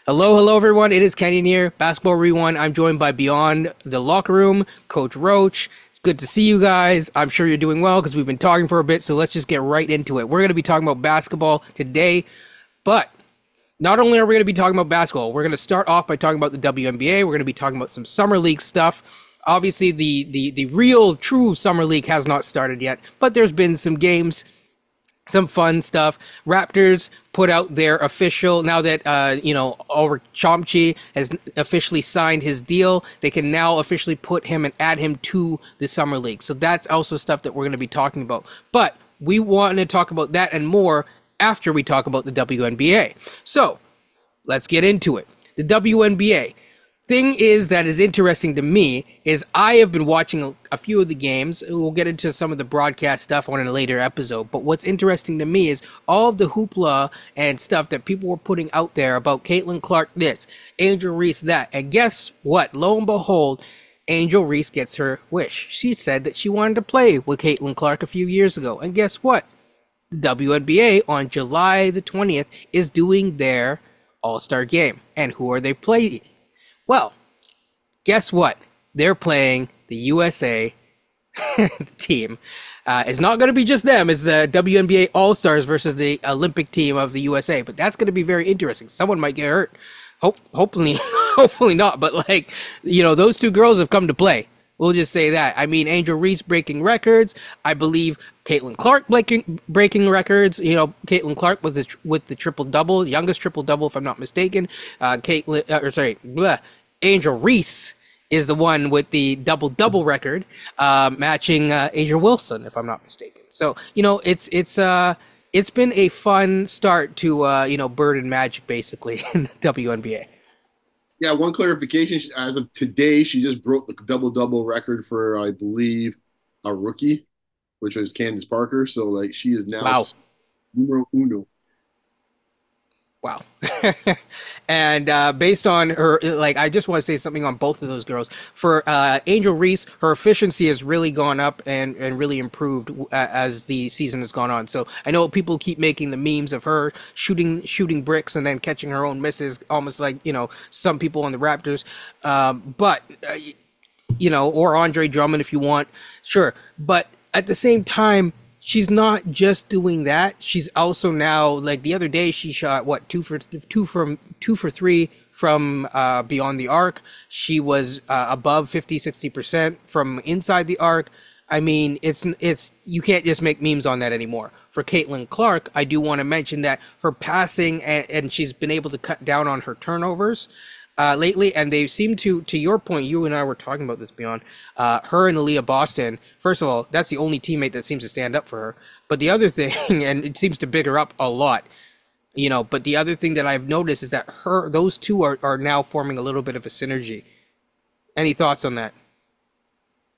Hello, hello, everyone. It is Kenyon here, Basketball Rewind. I'm joined by Beyond the Locker Room, Coach Roach. It's good to see you guys. I'm sure you're doing well because we've been talking for a bit, so let's just get right into it. We're going to be talking about basketball today, but not only are we going to be talking about basketball, we're going to start off by talking about the WNBA. We're going to be talking about some summer league stuff. Obviously, the real, true summer league has not started yet, but there's been some games, some fun stuff. Raptors put out their official, now that Ulrich Chomchi has officially signed his deal, they can now officially put him and add him to the summer league. So that's also stuff that we're going to be talking about. But we want to talk about that and more after we talk about the WNBA. So let's get into it. The WNBA. Thing is that is interesting to me is I have been watching a few of the games. We'll get into some of the broadcast stuff on a later episode. But what's interesting to me is all of the hoopla and stuff that people were putting out there about Caitlin Clark this, Angel Reese that. And guess what? Lo and behold, Angel Reese gets her wish. She said that she wanted to play with Caitlin Clark a few years ago. And guess what? The WNBA on July the 20th is doing their All Star Game. And who are they playing? Well, guess what? They're playing the USA team. It's not going to be just them. It's the WNBA All Stars versus the Olympic team of the USA. But that's going to be very interesting. Someone might get hurt. Hopefully, hopefully not. But those two girls have come to play. We'll just say that. I mean, Angel Reese breaking records. I believe Caitlin Clark breaking records. Caitlin Clark with the triple double, youngest triple double, if I'm not mistaken. Angel Reese is the one with the double double record, matching Angel Wilson, if I'm not mistaken. So it's been a fun start to Bird and Magic basically in the WNBA. Yeah, one clarification. As of today, she just broke the double-double record for, I believe, a rookie, which was Candace Parker. So, she is now Wow. numero uno. Wow. And based on her, I just want to say something on both of those girls. For Angel Reese, her efficiency has really gone up and really improved as the season has gone on. So I know people keep making the memes of her shooting bricks and then catching her own misses, almost like, some people on the Raptors. Or Andre Drummond if you want. Sure. But at the same time, she's not just doing that. She's also now, the other day, she shot two for three from beyond the arc. She was above 50-60% from inside the arc. I mean, it's you can't just make memes on that anymore. For Caitlin Clark, I do want to mention that her passing and she's been able to cut down on her turnovers lately, and they seem to your point, you and I were talking about this, Beyond, her and Aaliyah Boston. First of all, that's the only teammate that seems to stand up for her. But the other thing, and it seems to big her up a lot, but the other thing that I've noticed is that those two are now forming a little bit of a synergy. Any thoughts on that?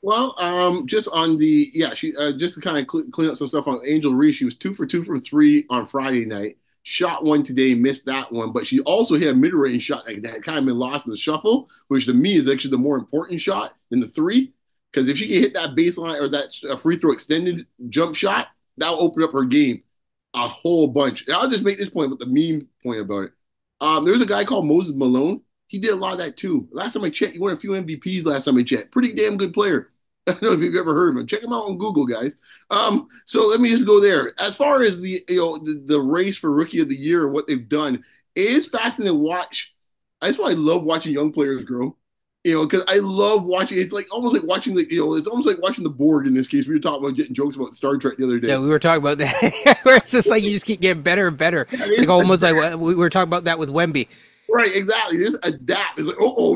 Well, just on she just to kind of clean up some stuff on Angel Reese. She was 2 for 2 from three on Friday night. Shot one today, missed that one, but she also hit a mid-range shot that had kind of been lost in the shuffle, which to me is actually the more important shot than the three. Because if she can hit that baseline or that free throw extended jump shot, that'll open up her game a whole bunch. And I'll just make this point with the meme point about it. There's a guy called Moses Malone. He did a lot of that too. Last time I checked, he won a few MVPs last time I checked. Pretty damn good player. I don't know if you've ever heard of him. Check him out on Google, guys. So let me just go there. As far as the race for Rookie of the Year and what they've done, it is fascinating to watch. That's why I love watching young players grow. Because I love watching. It's almost like watching it's almost like watching the board in this case. We were talking about getting jokes about Star Trek the other day. Yeah, we were talking about that. Where it's just you just keep getting better and better. Yeah, it's almost like we were talking about that with Wemby. Right, exactly. Just adapt. It's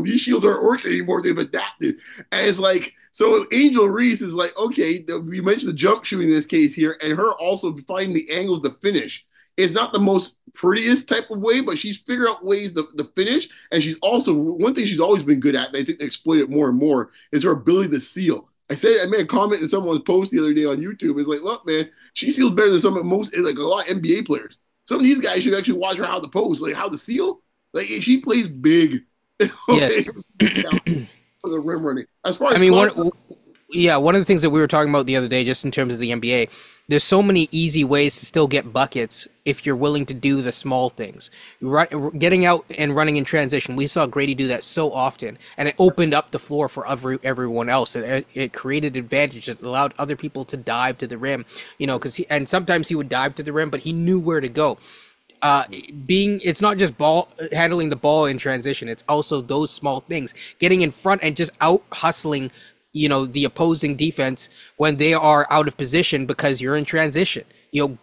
these shields aren't working anymore. They've adapted. And it's so Angel Reese is okay, we mentioned the jump shooting in this case here, and her also finding the angles to finish. It's not the most prettiest type of way, but she's figured out ways to finish. And she's also, one thing she's always been good at, and I think they exploit it more and more, is her ability to seal. I made a comment in someone's post the other day on YouTube. It's look, man, she seals better than a lot of NBA players. Some of these guys should actually watch her how to pose, how to seal. She plays big. Yes. For the rim running. As far as one of the things that we were talking about the other day, just in terms of the NBA, there's so many easy ways to still get buckets if you're willing to do the small things. Getting out and running in transition, we saw Grady do that so often, and it opened up the floor for everyone else. It created advantage. It allowed other people to dive to the rim, and sometimes he would dive to the rim, but he knew where to go. It's not just ball handling the ball in transition, it's also those small things, getting in front and just out hustling the opposing defense when they are out of position because you're in transition.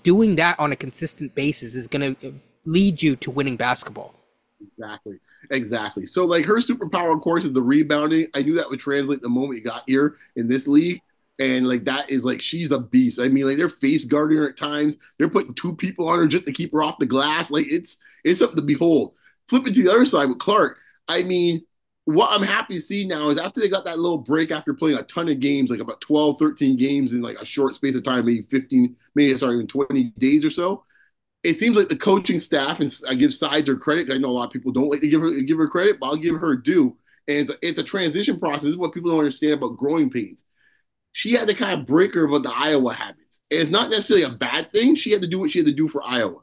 Doing that on a consistent basis is going to lead you to winning basketball. Exactly. So like her superpower, of course, is the rebounding. I knew that would translate the moment you got here in this league. And like that is like she's a beast. I mean, like they're face guarding her at times. They're putting two people on her just to keep her off the glass. Like it's something to behold. Flipping to the other side with Clark. I mean, what I'm happy to see now is after they got that little break after playing a ton of games, like about 12, 13 games in like a short space of time, maybe 15, maybe sorry, even 20 days or so. It seems like the coaching staff, and I give sides her credit. I know a lot of people don't like to give her credit, but I'll give her due. And it's a transition process. This is what people don't understand about growing pains. She had to kind of break her about the Iowa habits. And it's not necessarily a bad thing. She had to do what she had to do for Iowa.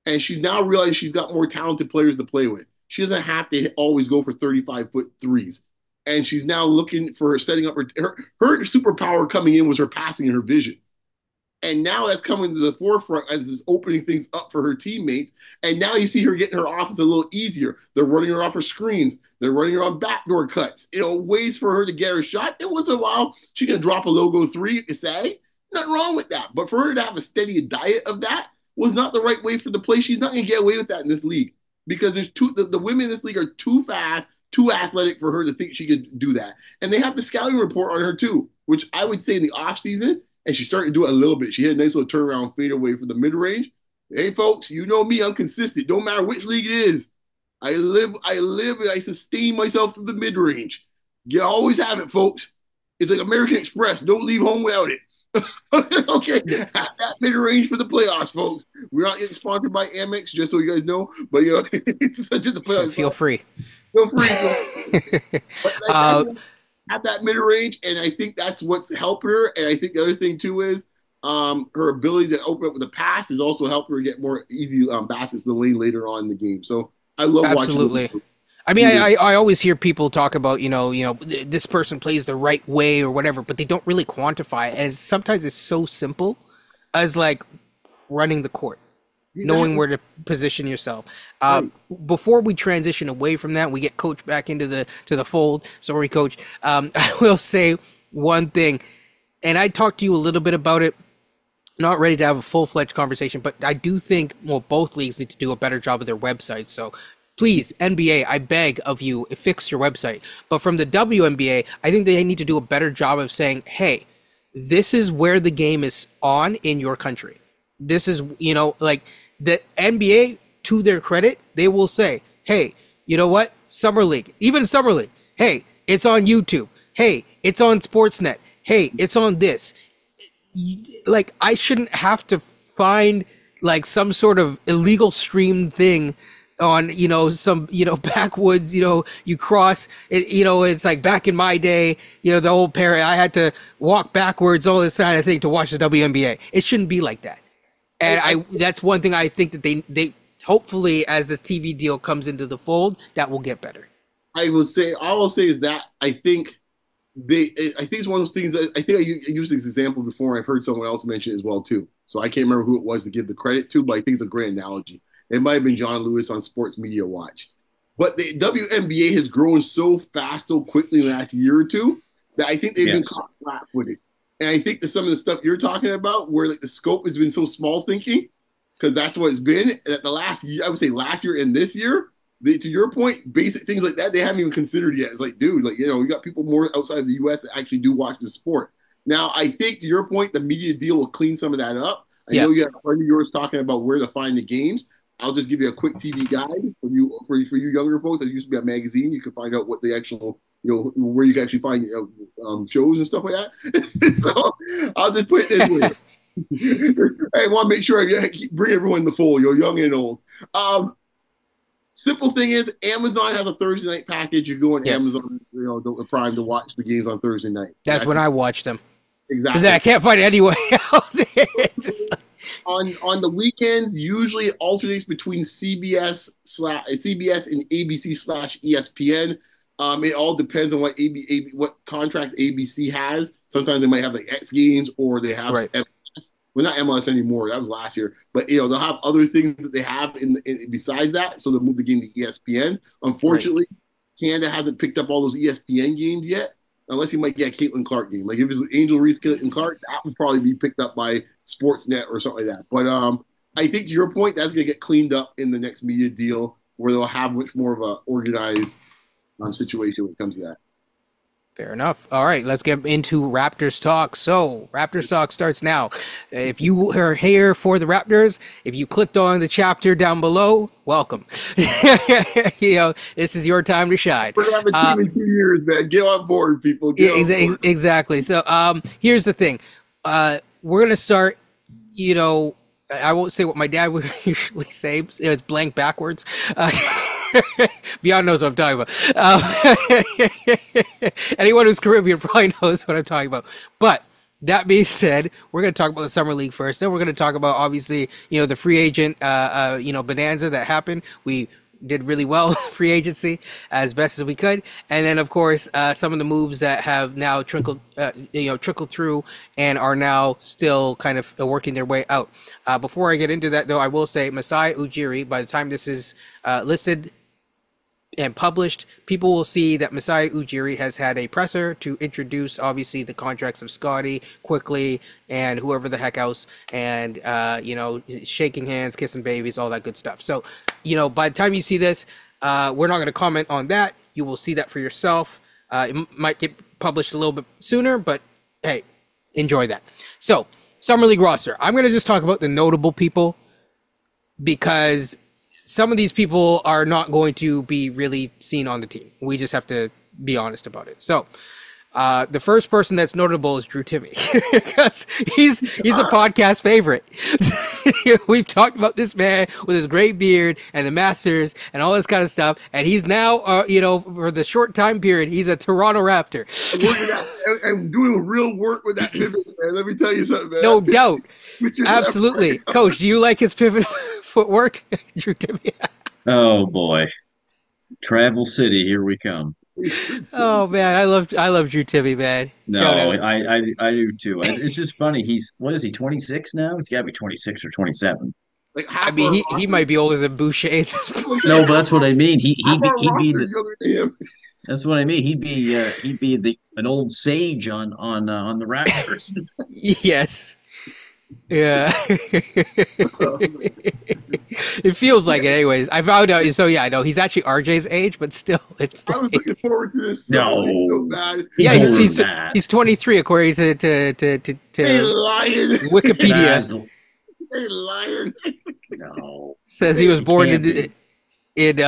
And she's now realized she's got more talented players to play with. She doesn't have to always go for 35-foot threes. And she's now looking for her setting up her superpower coming in was her passing and her vision. And now that's coming to the forefront as is opening things up for her teammates. And now you see her getting her offense a little easier. They're running her off her screens. They're running her on backdoor cuts. Ways for her to get her shot. And once in a while, she can drop a logo three, you could say. Nothing wrong with that. But for her to have a steady diet of that was not the right way for the play. She's not going to get away with that in this league because the women in this league are too fast, too athletic for her to think she could do that. And they have the scouting report on her too, which I would say in the offseason, and she started to do it a little bit. She had a nice little turnaround fadeaway for the mid-range. Hey, folks, you know me. I'm consistent. Don't matter which league it is. I live, and I sustain myself through the mid-range. You always have it, folks. It's like American Express. Don't leave home without it. Okay, have that mid-range for the playoffs, folks. We're not getting sponsored by Amex, just so you guys know. But, it's just the playoffs. Feel free. Feel free. But, have that mid-range, and I think that's what's helping her. And I think the other thing too is her ability to open up with a pass is also helping her get more easy baskets in the lane later on in the game. So I love Absolutely. watching. I mean, I always hear people talk about this person plays the right way or whatever, but they don't really quantify it. And sometimes it's so simple as like running the court. Knowing where to position yourself. Before we transition away from that, we get Coach back into the fold. Sorry, Coach. I will say one thing, and I talked to you a little bit about it. Not ready to have a full-fledged conversation, but I do think both leagues need to do a better job of their websites. So please, NBA, I beg of you, fix your website. But from the WNBA, I think they need to do a better job of saying, hey, this is where the game is on in your country. This is, like the NBA, to their credit, they will say, hey, you know what? Summer League, even Summer League, hey, it's on YouTube. Hey, it's on Sportsnet. Hey, it's on this. Like, I shouldn't have to find like some sort of illegal stream thing on, some, backwoods, you cross it, it's like back in my day, the old parent, I had to walk backwards, all this kind of thing to watch the WNBA. It shouldn't be like that. And that's one thing I think that they hopefully, as this TV deal comes into the fold, that will get better. All I'll say is that I think it's one of those things that I think I used this example before. I've heard someone else mention it as well too. So I can't remember who it was to give the credit to, but I think it's a great analogy. It might have been John Lewis on Sports Media Watch. But the WNBA has grown so fast, so quickly in the last year or two that I think they've been caught flat-footed. And I think that some of the stuff you're talking about, where like the scope has been so small thinking, because that's what it's been at the last year, I would say last year and this year, to your point, basic things like that, they haven't even considered yet. It's like, dude, like, we got people more outside of the U.S. that actually do watch the sport. Now, I think to your point, the media deal will clean some of that up. I know you have a friend of yours talking about where to find the games. I'll just give you a quick TV guide for you younger folks. There used to be a magazine. You can find out what the actual, where you can actually find shows and stuff like that. So I'll just put it this way. I want to make sure I bring everyone in the fold, young and old. Simple thing is, Amazon has a Thursday night package. You go on Amazon, the Prime to watch the games on Thursday night. That's when I watch them. Because I can't find it anywhere else. It's just like, On the weekends, usually it alternates between CBS and ABC/ESPN. It all depends on what contract ABC has. Sometimes they might have like X Games or they have right. MLS. Well, not MLS anymore. That was last year. But they'll have other things that they have besides that. So they'll move the game to ESPN. Unfortunately, Canada hasn't picked up all those ESPN games yet. Unless you might get a Caitlin Clark game. Like if it's Angel Reese, Caitlin Clark, that would probably be picked up by Sportsnet or something like that. But I think to your point, that's going to get cleaned up in the next media deal where they'll have much more of a organized situation when it comes to that. Fair enough. All right, let's get into Raptors Talk. So, Raptors Talk starts now. If you are here for the Raptors, if you clicked on the chapter down below, welcome. This is your time to shine. We're going to have a team in 2 years, man. Get on board, people. Exactly. So, here's the thing. We're going to start, I won't say what my dad would usually say. It's blank backwards. Beyond knows what I'm talking about. Anyone who's Caribbean probably knows what I'm talking about. But that being said, we're going to talk about the Summer League first. Then we're going to talk about, obviously, the free agent, bonanza that happened. We did really well in free agency as best as we could. And then, of course, some of the moves that have now trickled through and are now still kind of working their way out. Before I get into that, though, I will say Masai Ujiri, by the time this is listed and published, people will see that Masai Ujiri has had a presser to introduce, obviously, the contracts of Scotty, Quickly, and whoever the heck else, and, shaking hands, kissing babies, all that good stuff. So, by the time you see this, we're not going to comment on that. You will see that for yourself. It might get published a little bit sooner, but hey, enjoy that. So, Summer League roster. I'm going to just talk about the notable people because some of these people are not going to be really seen on the team. We just have to be honest about it. So, the first person that's notable is Drew Timme because he's a podcast favorite. We've talked about this man with his great beard and the Masters and all this kind of stuff, and he's now, for the short time period, he's a Toronto Raptor. I'm doing real work with that pivot, man. Let me tell you something, man. No doubt. Absolutely. Coach, do you like his pivot footwork? Drew Timme. Oh boy. Travel City, here we come. Oh man, I love Drew Timme, man. No, I do too. It's just funny. What is he, 26 now? He's gotta be 26 or 27. Like I mean, he might be older than Boucher at this point. No, but that's what I mean. He'd be the, that's what I mean. He'd be an old sage on the Raptors. Yes. Yeah. It feels like it anyways. I found out, so yeah, I know he's actually RJ's age, but still I was looking forward to this so bad. Yeah, he's 23 according to hey, lion. Wikipedia. Hey, lion. No. Says he was born in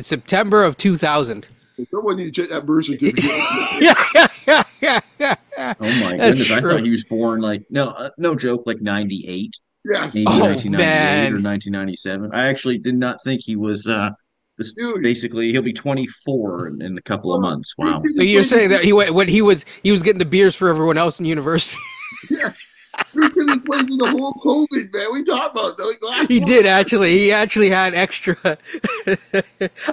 September of 2000. Someone needs to check that birth certificate. Yeah. Oh my goodness! True. I thought he was born no joke, like 98. Yes. Maybe 1998 or 1997. I actually did not think he was. Basically, he'll be 24 in a couple of months. Wow. So you're saying that he was getting the beers for everyone else in university? Yeah. We couldn't play through the whole COVID, man. We talked about that. He did actually. He actually had extra.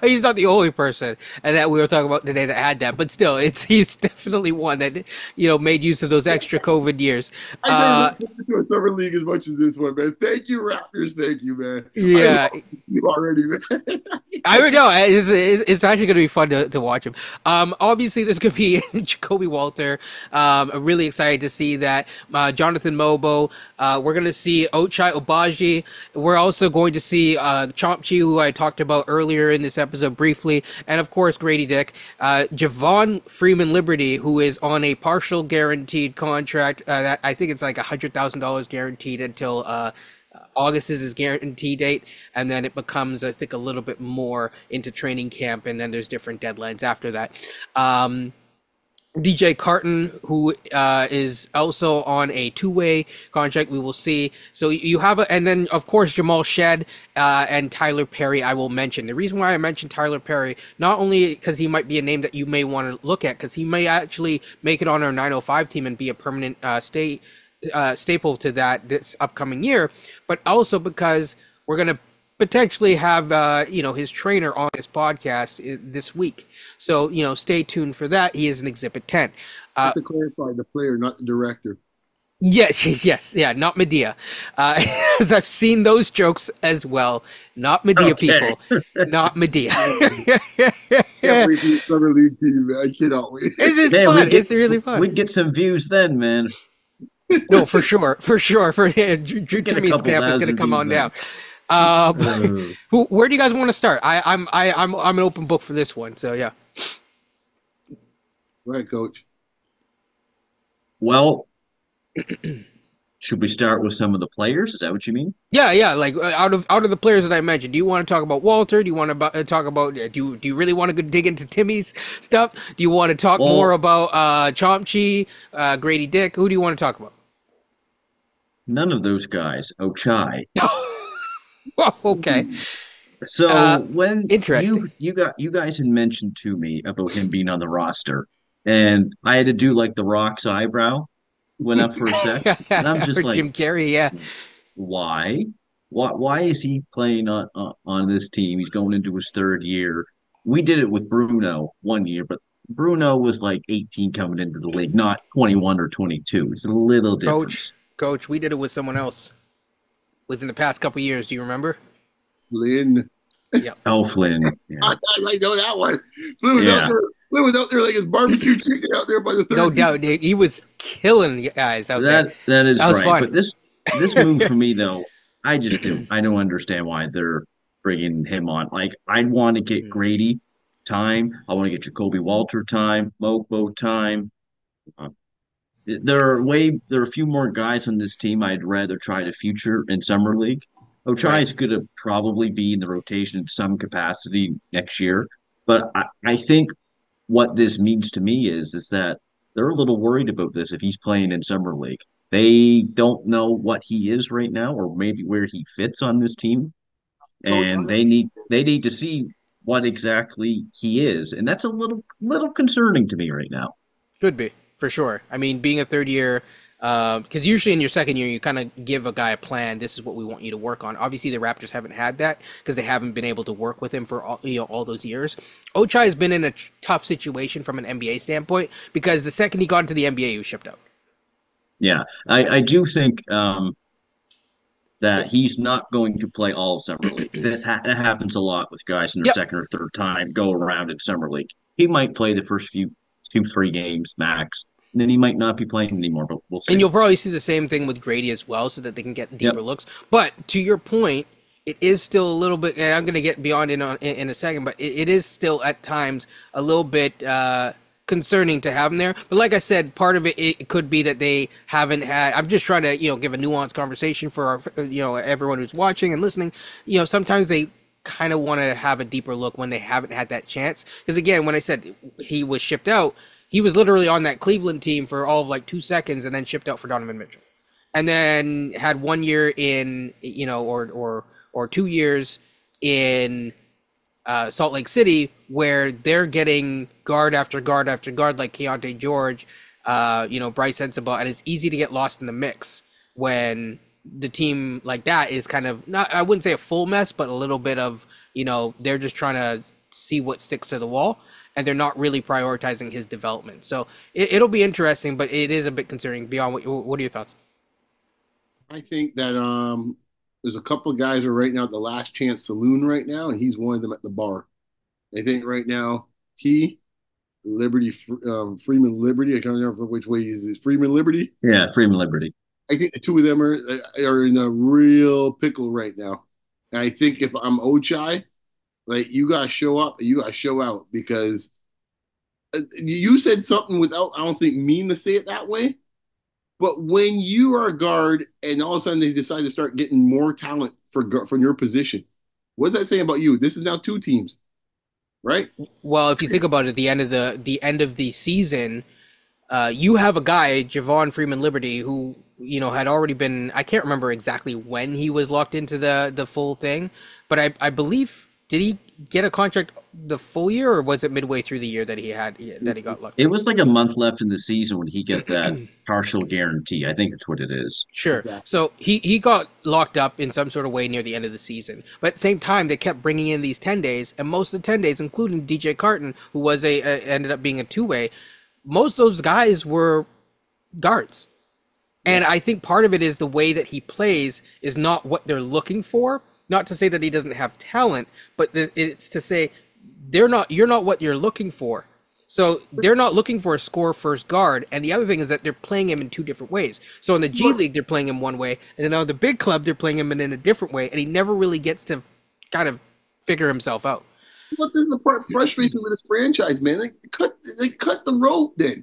He's not the only person, and that we were talking about today that had that. But still, he's definitely one that made use of those extra COVID years. I didn't look to a summer league as much as this one, man. Thank you, Raptors. Thank you, man. Yeah, you already, man. I would know. It's actually going to be fun to watch him. Obviously, there's going to be Jacoby Walter. I'm really excited to see that. Jonathan Mobo. We're going to see Ochai Obaji. We're also going to see Chomchi, who I talked about earlier in this episode briefly, and of course Grady Dick. Javon Freeman Liberty, who is on a partial guaranteed contract. That I think it's like $100,000 guaranteed until August is his guarantee date, and then it becomes, I think, a little bit more into training camp, and then there's different deadlines after that. DJ Carton, who is also on a two-way contract. We will see. So you have and then of course Jamal Shed and Tyler Perry. I will mention the reason why I mentioned Tyler Perry, not only because he might be a name that you may want to look at, because he may actually make it on our 905 team and be a permanent staple to that this upcoming year, but also because we're gonna potentially have his trainer on this podcast this week. So stay tuned for that. He is an Exhibit 10. To clarify, the player, not the director. Yes, yes, yeah, not Medea. As I've seen those jokes as well. Not Medea, people. Not Medea. Summer League team, man. I cannot wait. It's fun. It's really fun. We'd get some views then, man. No, for sure. Drew Timmy's camp is going to come on down. Where do you guys want to start? I'm an open book for this one. So yeah. Go ahead, Coach. Well, should we start with some of the players? Is that what you mean? Yeah. Like out of the players that I mentioned, do you want to talk about Walter? Do you want to talk about? Do you really want to dig into Timmy's stuff? Do you want to talk more about Chomchi, Grady Dick? Who do you want to talk about? None of those guys. Ochai. Oh, okay. So when interesting, you guys had mentioned to me about him being on the roster, and I had to do like the Rock's eyebrow went up for a sec, and I'm just like Jim Carrey, yeah. Why? Why is he playing on this team? He's going into his third year. We did it with Bruno one year, but Bruno was like 18 coming into the league, not 21 or 22. It's a little different. Coach, we did it with someone else within the past couple of years. Do you remember? Flynn. Yeah. Oh, Flynn. Yeah. I know that one. Flynn was out there like his barbecue chicken out there by the third. No doubt, he was killing guys out there. That is right. Fun. But this move for me though, I don't understand why they're bringing him on. Like I'd want to get Grady time. I want to get Jacoby Walter time, Mopo time. There are a few more guys on this team I'd rather try to feature in summer league. Ochai is going to probably be in the rotation in some capacity next year, but I think what this means to me is that they're a little worried about this if he's playing in summer league. They don't know what he is right now, or maybe where he fits on this team, and they need to see what exactly he is, and that's a little concerning to me right now. Could be. For sure. I mean, being a third year, because usually in your second year, you kind of give a guy a plan. This is what we want you to work on. Obviously, the Raptors haven't had that because they haven't been able to work with him for all those years. Ochai has been in a tough situation from an NBA standpoint because the second he got into the NBA, he was shipped out. Yeah, I do think that he's not going to play all of summer league. That happens a lot with guys in their second or third time go around in summer league. He might play the first few 2-3 games max, and then he might not be playing anymore, but we'll see. And you'll probably see the same thing with Grady as well, so that they can get deeper looks. But to your point, it is still a little bit, and I'm going to get beyond it in a second, but it is still at times a little bit concerning to have him there. But like I said, part of it could be that they haven't had. I'm just trying to give a nuanced conversation for our, everyone who's watching and listening. Sometimes they kind of want to have a deeper look when they haven't had that chance. Because again, when I said he was shipped out, he was literally on that Cleveland team for all of like 2 seconds and then shipped out for Donovan Mitchell. And then had 1 year in, or 2 years in Salt Lake City where they're getting guard after guard after guard like Keontae George, Bryce Sensabaugh, and it's easy to get lost in the mix when the team like that is kind of not, I wouldn't say a full mess, but a little bit of, they're just trying to see what sticks to the wall and they're not really prioritizing his development. So it'll be interesting, but it is a bit concerning. Beyond, what are your thoughts? I think that there's a couple of guys who are right now at the Last Chance Saloon right now, and he's one of them at the bar. I think right now Freeman Liberty. I can't remember which way he is. Freeman Liberty? Yeah, Freeman Liberty. I think the two of them are in a real pickle right now. And I think if I'm Ochai, like you gotta show up, and you gotta show out because you said something without I don't think mean to say it that way. But when you are a guard and all of a sudden they decide to start getting more talent from your position, what does that say about you? This is now 2 teams, right? Well, if you think about it, the end of the season, You have a guy, Javon Freeman Liberty, who had already been. I can't remember exactly when he was locked into the full thing, but I believe, did he get a contract the full year, or was it midway through the year that he got locked It in? was like a month left in the season when he get that partial guarantee. I think that's what it is. Sure. Exactly. So he got locked up in some sort of way near the end of the season. But at the same time, they kept bringing in these 10 days, and most of the 10 days, including DJ Carton, who was ended up being a two-way, most of those guys were guards. And I think part of it is the way that he plays is not what they're looking for. Not to say that he doesn't have talent, but it's to say you're not what you're looking for. So they're not looking for a score first guard. And the other thing is that they're playing him in two different ways. So in the G League, they're playing him one way, and then on the big club, they're playing him in a different way. And he never really gets to kind of figure himself out. What is the part frustrates me with this franchise, man? They cut the rope then.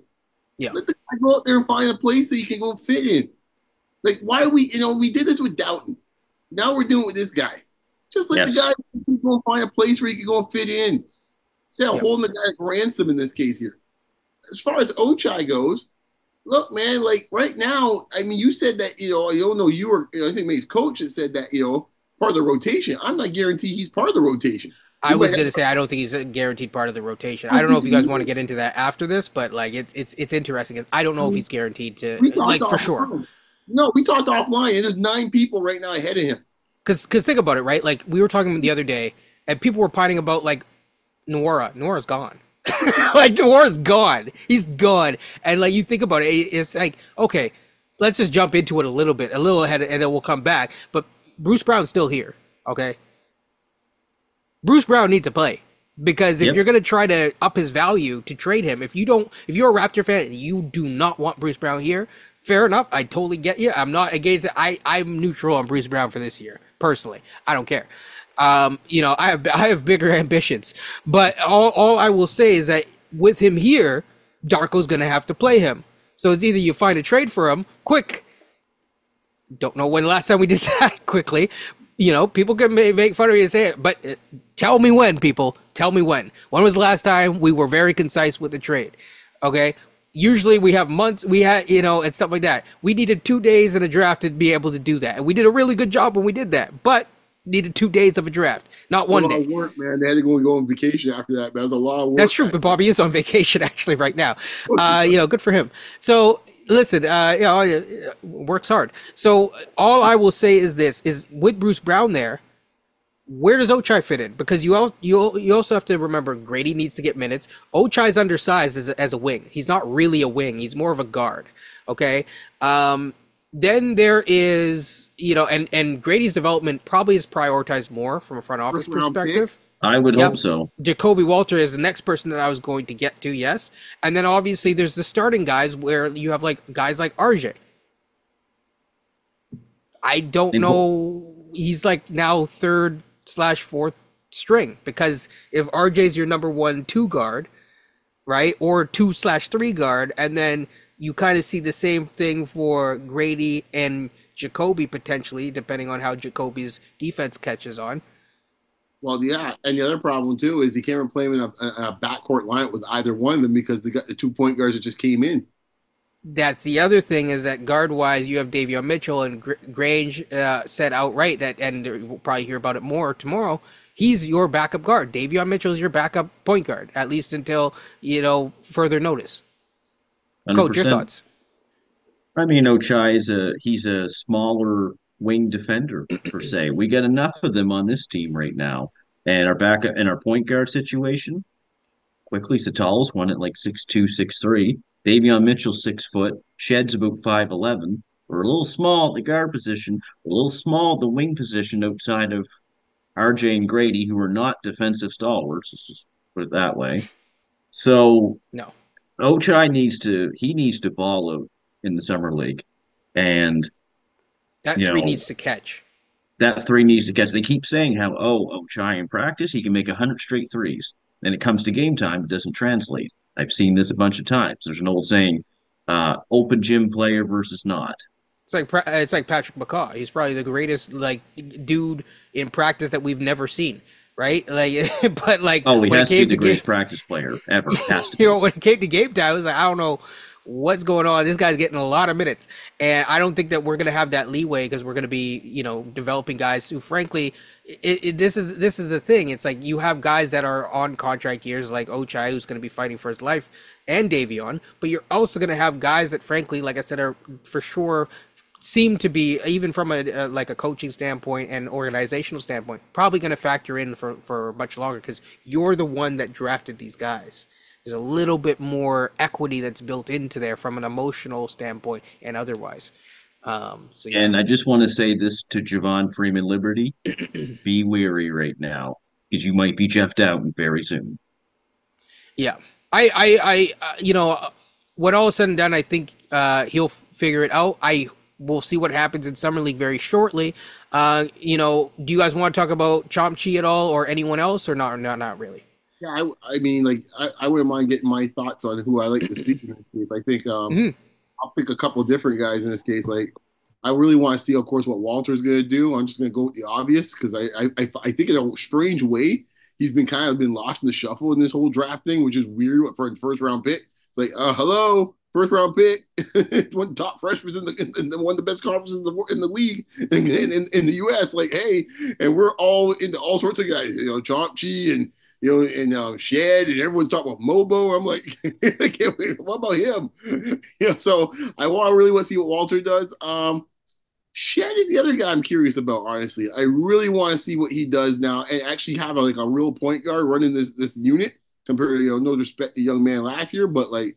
Yeah. Let the guy go out there and find a place that he can go fit in. Like, why are we, we did this with Doughton. Now we're doing it with this guy. Just let the guy go and find a place where he can go and fit in. Instead of holding the guy at ransom in this case here. As far as Ochai goes, look, man, like right now, I mean, you said that, I don't know, you were, I think maybe his coach had said that, part of the rotation. I'm not guaranteed he's part of the rotation. I was going to say I don't think he's a guaranteed part of the rotation. I don't know if you guys want to get into that after this, but like it's interesting because I don't know if he's guaranteed to, like, for sure. No, we talked offline, and there's 9 people right now ahead of him. Because think about it, right? Like we were talking the other day, and people were pining about like Nwora. Nwora's gone. Like Nwora's gone. He's gone. And like you think about it, it's like, okay, let's just jump into it a little ahead, and then we'll come back. But Bruce Brown's still here. Okay. Bruce Brown needs to play, because if you're going to try to up his value to trade him, if you're a Raptor fan and you do not want Bruce Brown here, fair enough. I totally get you. I'm not against it. I'm neutral on Bruce Brown for this year. Personally, I don't care. I have bigger ambitions, but all I will say is that with him here, Darko's going to have to play him. So it's either you find a trade for him quick. Don't know when the last time we did that quickly. People can make fun of me and say it, but tell me when, people. Tell me when. When was the last time we were very concise with the trade? Okay? Usually we have months, and stuff like that. We needed 2 days in a draft to be able to do that. And we did a really good job when we did that. But needed 2 days of a draft, not 1 day. A lot of work, man. They had to go on vacation after that. That was a lot of work. That's true, but Bobby is on vacation actually right now. Good for him. So listen, works hard. So all I will say is this: is with Bruce Brown there, where does Ochai fit in? Because you also have to remember Gradey needs to get minutes. Ochai's undersized as a wing. He's not really a wing. He's more of a guard. Okay. Then there is, and Grady's development probably is prioritized more from a front office perspective. I would hope so. Jacoby Walter is the next person that I was going to get to, yes. And then obviously there's the starting guys where you have like guys like RJ. I don't know. He's like now 3rd/4th string, because if RJ's your number 1-2 guard, right, or 2/3 guard, and then you kind of see the same thing for Gradey and Jacoby potentially, depending on how Jacoby's defense catches on. Well, yeah, and the other problem too is he can't even play him in a backcourt lineup with either one of them, because they got the 2 point guards that just came in. That's the other thing, is that guard-wise, you have Davion Mitchell, and Grange said outright that, and we'll probably hear about it more tomorrow, he's your backup guard. Davion Mitchell is your backup point guard, at least until, further notice. 100%. Coach, your thoughts? I mean, Ochai he's a smaller wing defender per se. We got enough of them on this team right now, and our backup and our point guard situation. Quickly, Satal's one at like 6'2", 6'3". Davion Mitchell 6 foot. Shed's about 5'11". We're a little small at the guard position. We're a little small at the wing position outside of RJ and Gradey, who are not defensive stalwarts. Let's just put it that way. So no. Ochai needs to ball out in the summer league, and that 3 needs to catch. That 3 needs to catch. They keep saying how Ochai in practice he can make 100 straight threes, and it comes to game time, it doesn't translate. I've seen this a bunch of times. There's an old saying, open gym player versus not. It's like Patrick McCaw. He's probably the greatest dude in practice that we've never seen. Right? But he has to be the greatest practice player ever. Has to be. When it came to game time, I was like, I don't know what's going on? This guy's getting a lot of minutes, and I don't think that we're gonna have that leeway because we're gonna be, developing guys who, frankly, this is the thing. It's like you have guys that are on contract years, like Ochai, who's gonna be fighting for his life, and Davion, but you're also gonna have guys that, frankly, like I said, are for sure seem to be, even from a coaching standpoint and organizational standpoint, probably going to factor in for much longer because you're the one that drafted these guys. There's a little bit more equity that's built into there from an emotional standpoint and otherwise. So yeah. And I just want to say this to Javon Freeman Liberty: be wary right now because you might be Jeffed out very soon. Yeah, when all is said and done, I think he'll figure it out. We'll see what happens in summer league very shortly. Do you guys want to talk about Chomchi at all, or anyone else, or not really? Yeah, I mean, like, I wouldn't mind getting my thoughts on who I like to see in this case. I think Mhm. I'll pick a couple of different guys in this case. Like, I really want to see, of course, what Walter's going to do. I'm just going to go with the obvious because I think in a strange way he's been kind of been lost in the shuffle in this whole draft thing, which is weird for a first round pick. It's like, hello, first round pick, one top freshmen in one of the best conferences in the league in the U.S. Like, hey, and we're all into all sorts of guys, Chomchi and Shed, and everyone's talking about Mobo. I'm like, I can't wait. What about him? So I really want to see what Walter does. Shed is the other guy I'm curious about, honestly. I really want to see what he does now and actually have a real point guard running this unit compared to, no respect the young man last year, but like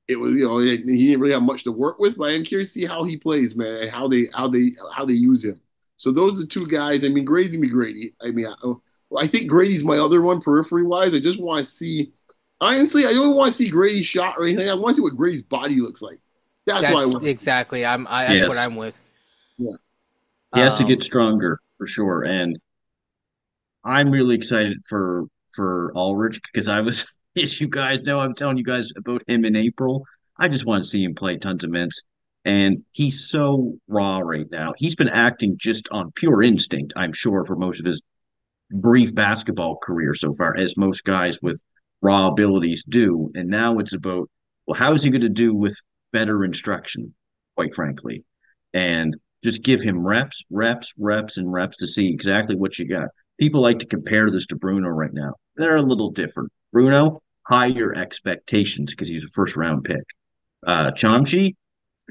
it was, he didn't really have much to work with. But I'm curious to see how he plays, man, and how they use him. So those are the two guys. I mean, Grady's gonna be Grady. I mean, I think Grady's my other one periphery wise. I just want to see. Honestly, I don't want to see Grady's shot or anything. I want to see what Grady's body looks like. That's why I That's want. exactly. That's what Yes, I'm with. Yeah. he has to get Um, stronger for sure. And I'm really excited for Ulrich because I was, as you guys know, I'm telling you guys about him in April. I just want to see him play tons of minutes. And he's so raw right now. He's been acting just on pure instinct, I'm sure, for most of his brief basketball career so far, as most guys with raw abilities do. And now it's about, well, how is he going to do with better instruction, quite frankly? And just give him reps, reps, reps, and reps to see exactly what you got. People like to compare this to Bruno right now. They're a little different. Bruno, higher expectations because he's a first round pick. Chomchi,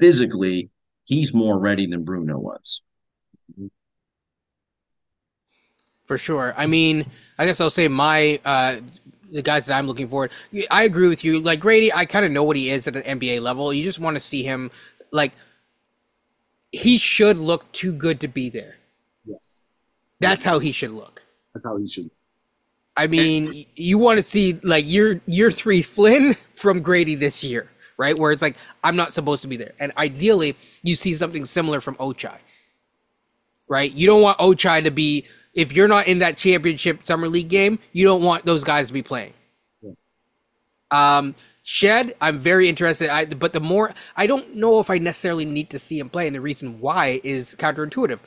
physically, he's more ready than Bruno was. for sure. I mean, I guess I'll say the guys that I'm looking for. I agree with you. Like Grady, I kind of know what he is at an NBA level. You just want to see him, like, he should look too good to be there. Yes. That's how he should look. That's how he should. I mean, you want to see like year three Flynn from Grady this year, right? Where it's like, I'm not supposed to be there. And ideally, you see something similar from Ochai, right? You don't want Ochai to be, if you're not in that championship summer league game, you don't want those guys to be playing. Shed, I'm very interested. But the more, I don't know if I necessarily need to see him play. And the reason why is counterintuitive.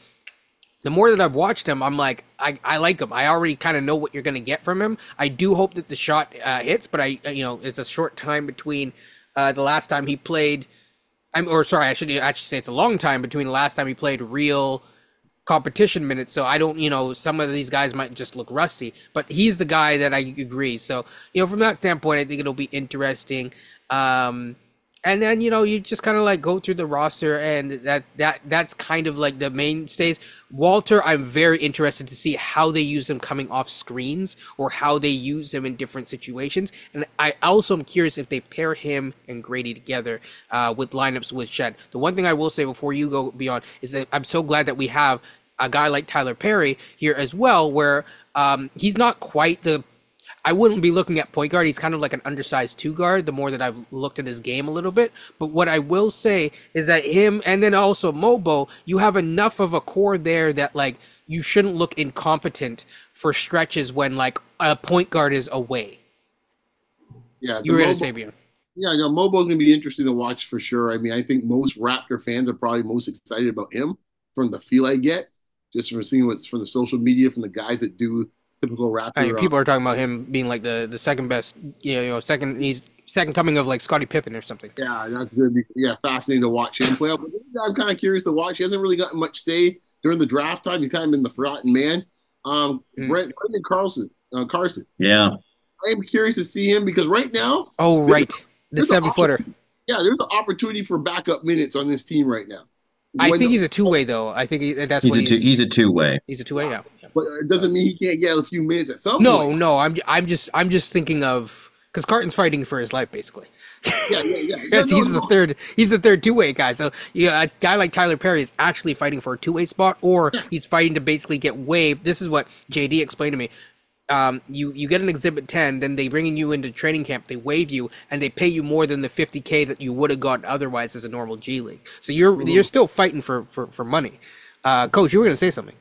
The more that I've watched him, I'm like, I like him. I already kind of know what you're going to get from him. I do hope that the shot hits, but it's a short time between the last time he played. I should actually say it's a long time between the last time he played real competition minutes. So I don't, some of these guys might just look rusty, but he's the guy that I agree. So, from that standpoint, I think it'll be interesting. And then, you just kind of like go through the roster and that's kind of like the mainstays. Walter, I'm very interested to see how they use him coming off screens or how they use him in different situations. And I also am curious if they pair him and Grady together with lineups with Shed. The one thing I will say before you go beyond is that I'm so glad that we have a guy like Tyler Perry here as well, where he's not quite I wouldn't be looking at point guard. He's kind of like an undersized two guard, the more that I've looked at his game a little bit. But what I will say is that him and then also Mobo, you have enough of a core there that like you shouldn't look incompetent for stretches when like a point guard is away. Yeah, You were going to say, Bjorn. Yeah, Mobo's gonna be interesting to watch for sure. I mean, I think most Raptor fans are probably most excited about him from the feel I get, just from seeing what's from the social media, from the guys that do typical I mean, Raptor. people are talking about him being like the second best, second. He's second coming of like Scottie Pippen or something. Yeah, that's going to be fascinating to watch him play. But I'm kind of curious to watch. He hasn't really gotten much say during the draft time. He's kind of been the forgotten man. Brendan Carson. Yeah. I'm curious to see him because right now. Oh, right. The 7-footer. Yeah, there's an opportunity for backup minutes on this team right now. I think he's a two-way though. I think that's what he's a two-way. He's a two-way, yeah. But it doesn't mean he can't get a few minutes at some point. No. I'm just thinking of because Carton's fighting for his life basically. Yeah. He's the third two-way guy. So a guy like Tyler Perry is actually fighting for a two-way spot, or he's fighting to basically get waived. This is what JD explained to me. You get an Exhibit 10, then they bring you into training camp, they waive you, and they pay you more than the $50K that you would have got otherwise as a normal G League. So you're still fighting for money. Coach, you were going to say something.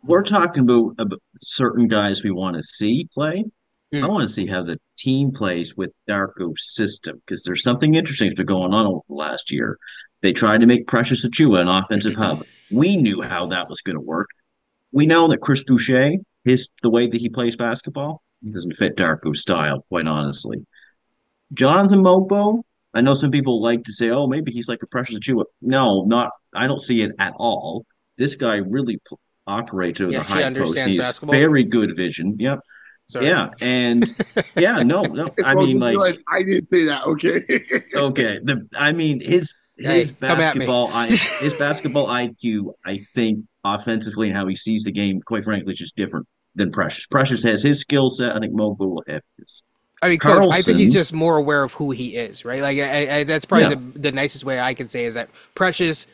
We're talking about certain guys we want to see play. I want to see how the team plays with Darko's system because there's something interesting that's been going on over the last year. They tried to make Precious Achiuwa an offensive hub. We knew how that was going to work. We know that Chris Boucher, the way that he plays basketball, doesn't fit Darko's style, quite honestly. Jonathan Mogbo, I know some people like to say, oh, maybe he's like a Precious Achiuwa. No, I don't see it at all. This guy really operates with a high post. He has very good vision. Yep. Sorry. Yeah, and no. I mean, like I didn't say that. Okay. Okay. His basketball IQ, I think, offensively and how he sees the game, quite frankly, is just different than Precious. Precious has his skill set. I think Mogul will have his. I mean, Coach, I think he's just more aware of who he is, right? Like, that's probably the nicest way I can say is that Precious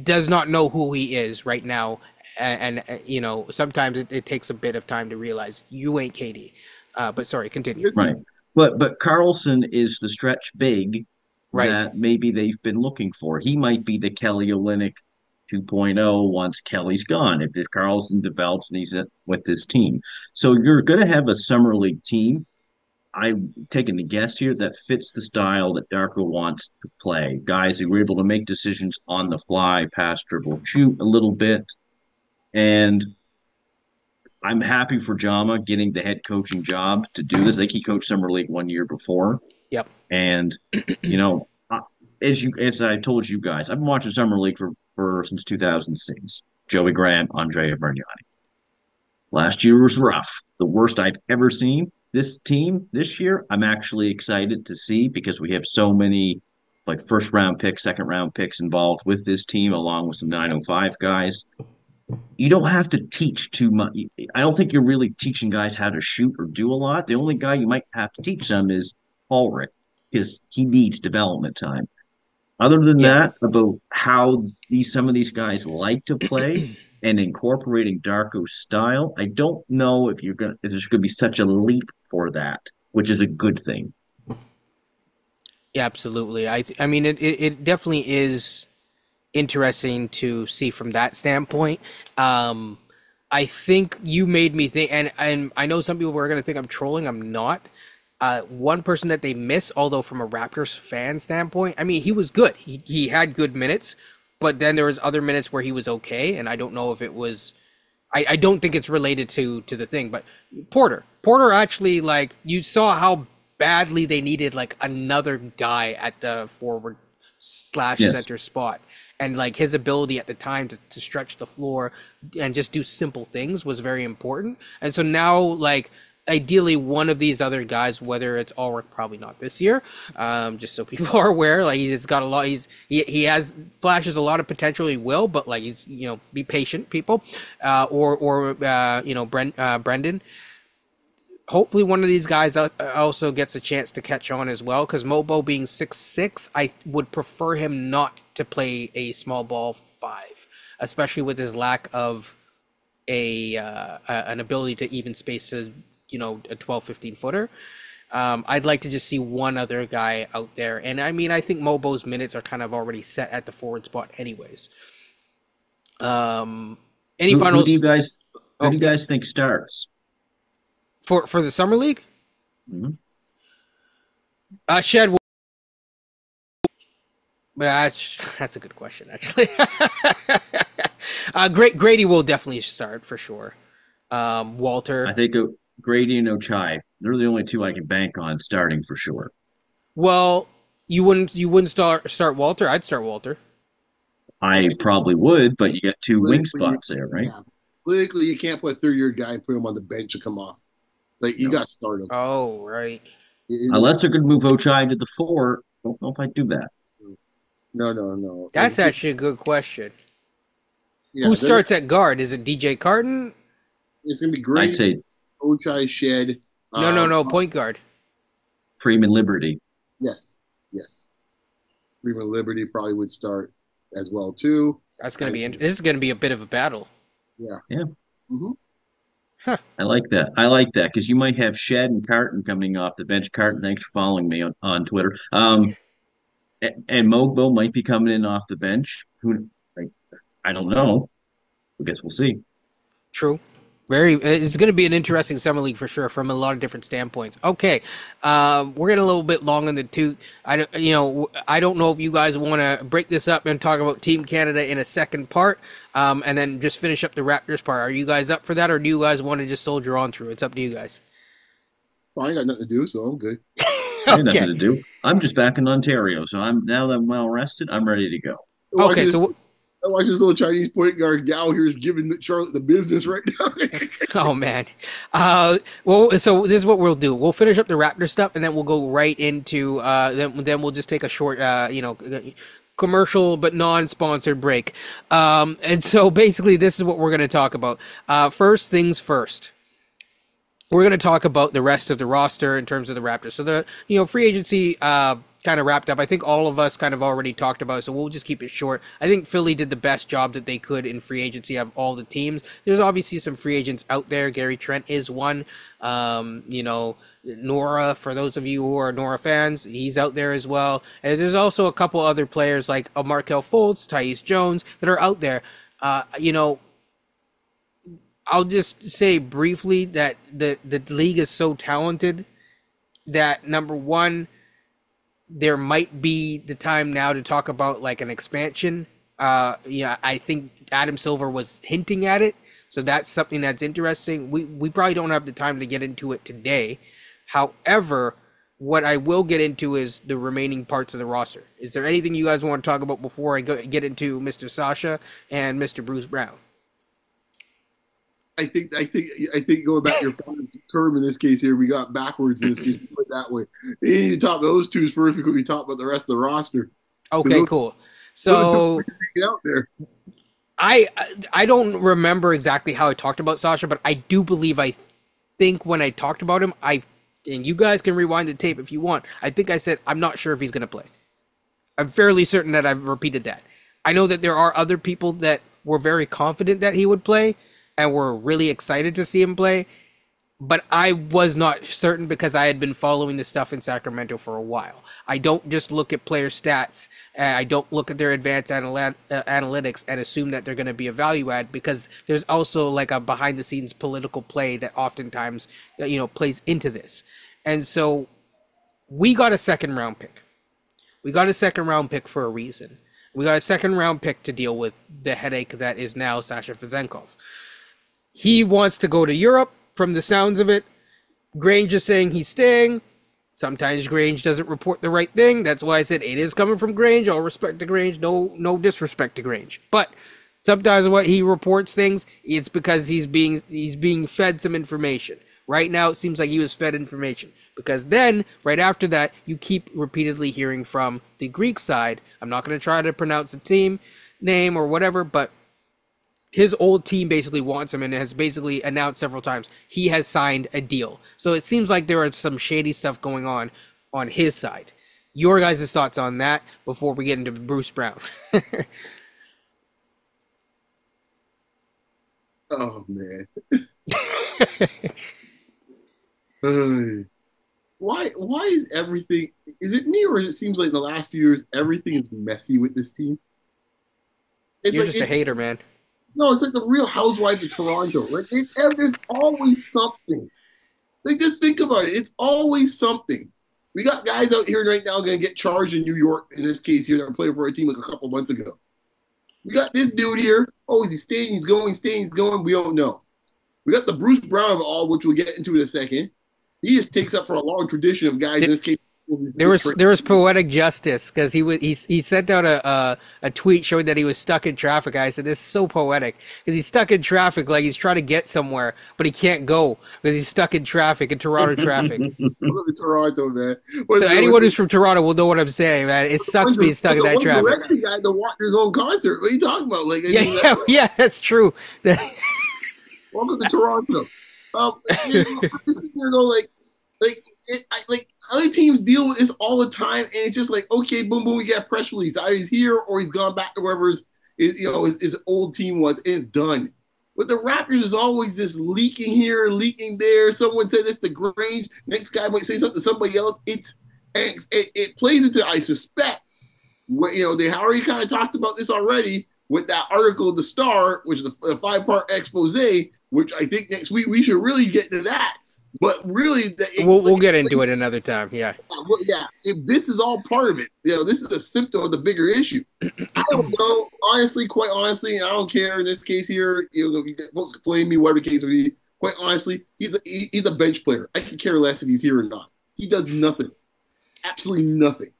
does not know who he is right now. And you know, sometimes it takes a bit of time to realize you ain't KD. But sorry, continue. Right. But Carlson is the stretch big that maybe they've been looking for. He might be the Kelly Olynyk 2.0 once Kelly's gone. If Carlson develops and he's with this team. So you're going to have a summer league team. I'm taking the guess here that fits the style that Darko wants to play. Guys who are able to make decisions on the fly, pass, dribble, shoot a little bit. And I'm happy for Jama getting the head coaching job to do this. I think he coached Summer League 1 year before. Yep. And, you know, as I told you guys, I've been watching Summer League for since 2006. Joey Grant, Andrea Bargnani. Last year was rough. The worst I've ever seen. This team this year, I'm actually excited to see because we have so many like first-round picks, second-round picks involved with this team, along with some 905 guys. You don't have to teach too much. I don't think you're really teaching guys how to shoot or do a lot. The only guy you might have to teach them is Ulrich because he needs development time. Other than that, about how some of these guys like to play and incorporating Darko's style, I don't know if there's going to be such a leap for that, which is a good thing. Yeah, absolutely. I mean, it definitely is interesting to see from that standpoint. I think you made me think, and I know some people are going to think I'm trolling. I'm not. One person that they miss, although from a Raptors fan standpoint, I mean, he was good. He had good minutes, but then there was other minutes where he was okay, and I don't know if it was. I don't think it's related to the thing, but Porter actually, like, you saw how badly they needed like another guy at the forward / center spot. And like his ability at the time to stretch the floor and just do simple things was very important. And so now, like, ideally one of these other guys, whether it's Ulrich, probably not this year, just so people are aware, like he's got a lot, he has flashes a lot of potential. He will, but like he's, you know, be patient, people, or you know, Brendan. Hopefully one of these guys also gets a chance to catch on as well, because Mobo being 6'6", I would prefer him not to play a small ball 5, especially with his lack of an ability to even space a 12, 15 footer. I'd like to just see one other guy out there. And I mean, I think Mobo's minutes are kind of already set at the forward spot anyways. Who do you guys think starts? For the Summer League? Mm-hmm. Shed. That's a good question, actually. Gradey will definitely start for sure. Walter. I think Grady and Ochai. They're the only two I can bank on starting for sure. Well, you wouldn't start Walter. I'd start Walter. I I think probably would, but you got two wing politically, spots there, right? yeah, politically, you can't put a third-year guy and put him on the bench to come off. Like you No. got to start him. Oh, right. Unless they're going to move Ochai to the four. Don't know if I'd do that. No, no, no. Like That's actually a good question. yeah, Who starts at guard? Is it DJ Carton? it's gonna be I'd great. say Ochai Shed. No, no, Um, no. Point guard. Freeman Liberty. yes, yes. Freeman Liberty probably would start as well too. That's gonna be. And This is gonna be a bit of a battle. yeah, Yeah, hmm Huh. I like that. I like that because you might have Shed and Carton coming off the bench. Carton, thanks for following me on Twitter. And Mogbo might be coming in off the bench. Who, like, I don't know. I guess we'll see. True. Very. It's going to be an interesting summer league for sure, from a lot of different standpoints. Okay, we're getting a little bit long in the tooth. I don't know if you guys want to break this up and talk about Team Canada in a second part, and then just finish up the Raptors part. Are you guys up for that, or do you guys want to just soldier on through? It's up to you guys. well, I ain't got nothing to do, so I'm good. I have nothing Okay. to do. I'm just back in Ontario, so I'm now that I'm well rested. I'm ready to go. Watch Okay. this, So, watch this little Chinese point guard gal here is giving Charlotte the business right now. oh man. Well, so this is what we'll do. We'll finish up the Raptor stuff, and then we'll go right into. Then we'll just take a short, commercial but non-sponsored break. And so basically, this is what we're going to talk about. First things first. We're going to talk about the rest of the roster in terms of the Raptors. So the free agency kind of wrapped up. I think all of us kind of already talked about it, so we'll just keep it short. I think Philly did the best job that they could in free agency of all the teams. There's obviously some free agents out there. Gary Trent is one. Nora, for those of you who are Nora fans, he's out there as well. And there's also a couple other players like Markel Fultz, Tyus Jones that are out there. I'll just say briefly that the league is so talented that, number one, there might be the time now to talk about like an expansion. I think Adam Silver was hinting at it, so that's something that's interesting. We probably don't have the time to get into it today. However, what I will get into is the remaining parts of the roster. Is there anything you guys want to talk about before I get into Mr. Sasha and Mr. Bruce Brown? I think going back to your term in this case here, we got backwards in this case. Put it that way. You need to talk about those two first before we talk about the rest of the roster. Okay, cool. So Get out there. I don't remember exactly how I talked about Sasha, but I do believe I think when I talked about him, and you guys can rewind the tape if you want. I think I said I'm not sure if he's going to play. I'm fairly certain that I've repeated that. I know that there are other people that were very confident that he would play and were really excited to see him play, but I was not certain because I had been following this stuff in Sacramento for a while. I don't just look at player stats, and I don't look at their advanced analytics and assume that they're going to be a value add, because there's also like a behind the scenes political play that oftentimes plays into this. And so we got a second round pick. We got a second round pick for a reason. We got a second round pick to deal with the headache that is now Sasha Vezenkov. He wants to go to Europe, from the sounds of it. Grange is saying he's staying. Sometimes Grange doesn't report the right thing. That's why I said it is coming from Grange. All respect to Grange. No disrespect to Grange. But sometimes when he reports things, it's because he's being fed some information. Right now, it seems like he was fed information. Because then, right after that, you keep repeatedly hearing from the Greek side. I'm not going to try to pronounce the team name or whatever, but his old team basically wants him and has basically announced several times he has signed a deal. So it seems like there are some shady stuff going on his side. Your guys' thoughts on that before we get into Bruce Brown? Oh man. Why is everything, is it me, or it seems like in the last few years everything is messy with this team? You're just a hater, man. No, it's like the Real Housewives of Toronto. Like there's always something. Like, just think about it. It's always something. We got guys out here right now going to get charged in New York. In this case here, they're playing for a team like a couple months ago. We got this dude here. Oh, is he staying? He's going. Staying. He's going. We don't know. We got the Bruce Brown of all, which we'll get into in a second. He just takes up for a long tradition of guys in this case. There was poetic justice because he sent out a tweet showing that he was stuck in traffic. I said, this is so poetic because he's stuck in traffic, like he's trying to get somewhere, but he can't go because he's stuck in traffic, in Toronto traffic. Toronto, man. So anyone who's from Toronto will know what I'm saying, man. It sucks being stuck in that traffic. The guy that walked his own concert. What are you talking about? Like, yeah, that's true. Welcome to Toronto. Like other teams deal with this all the time, and it's just like, okay, boom, boom, we got a press release. Either he's here or he's gone back to wherever his old team was, and it's done. But the Raptors is always this leaking here, leaking there. Someone said it's the Grange. Next guy might say something to somebody else. It plays into, I suspect, they already kind of talked about this already with that article in the Star, which is a 5-part expose, which I think next week we should really get to that. But really, we'll get into it another time. Yeah. Yeah. If this is all part of it, this is a symptom of the bigger issue. I don't know. Honestly, quite honestly, I don't care in this case here. Folks flame me, whatever the case may be. Quite honestly, he's a bench player. I can care less if he's here or not. He does nothing. Absolutely nothing.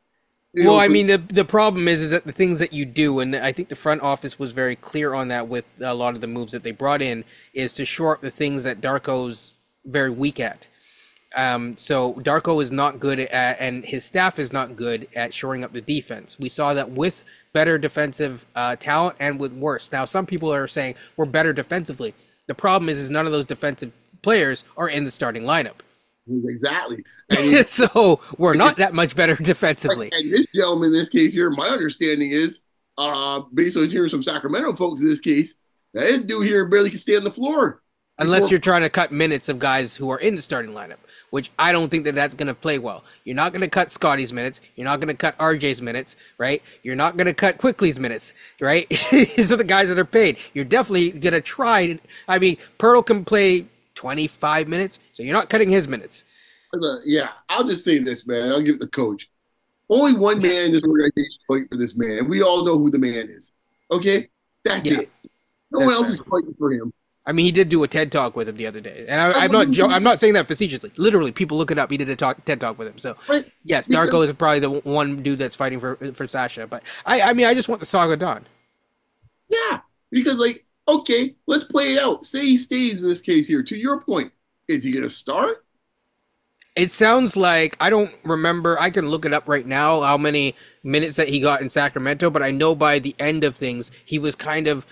I mean, the problem is that the things that you do, and I think the front office was very clear on that with a lot of the moves that they brought in, is to shore up the things that Darko's very weak at. So Darko is not good at, and his staff is not good at shoring up the defense. We saw that with better defensive talent and with worse. Now, some people are saying we're better defensively. The problem is none of those defensive players are in the starting lineup. Exactly. So we're not that much better defensively. And this gentleman, in this case here, my understanding is, based on hearing some Sacramento folks in this case, that this dude here barely can stay on the floor. Unless you're trying to cut minutes of guys who are in the starting lineup, which I don't think that's going to play well. You're not going to cut Scotty's minutes. You're not going to cut RJ's minutes, right? You're not going to cut Quickly's minutes, right? These are the guys that are paid. You're definitely going to try. I mean, Pirtle can play 25 minutes, so you're not cutting his minutes. Yeah, I'll just say this, man. I'll give it the coach. Only one man in this organization is fighting for this man. We all know who the man is. Okay? That's it. No one else is fighting for him. I mean, he did do a TED Talk with him the other day, and I'm not saying that facetiously. Literally, people look it up. He did a TED Talk with him. So, yes, Darko is probably the one dude that's fighting for Sasha. But I mean, I just want the saga done. Yeah, because okay, let's play it out. Say he stays in this case here. To your point, is he going to start? It sounds like, I don't remember, I can look it up right now, how many minutes that he got in Sacramento, but I know by the end of things, he was kind of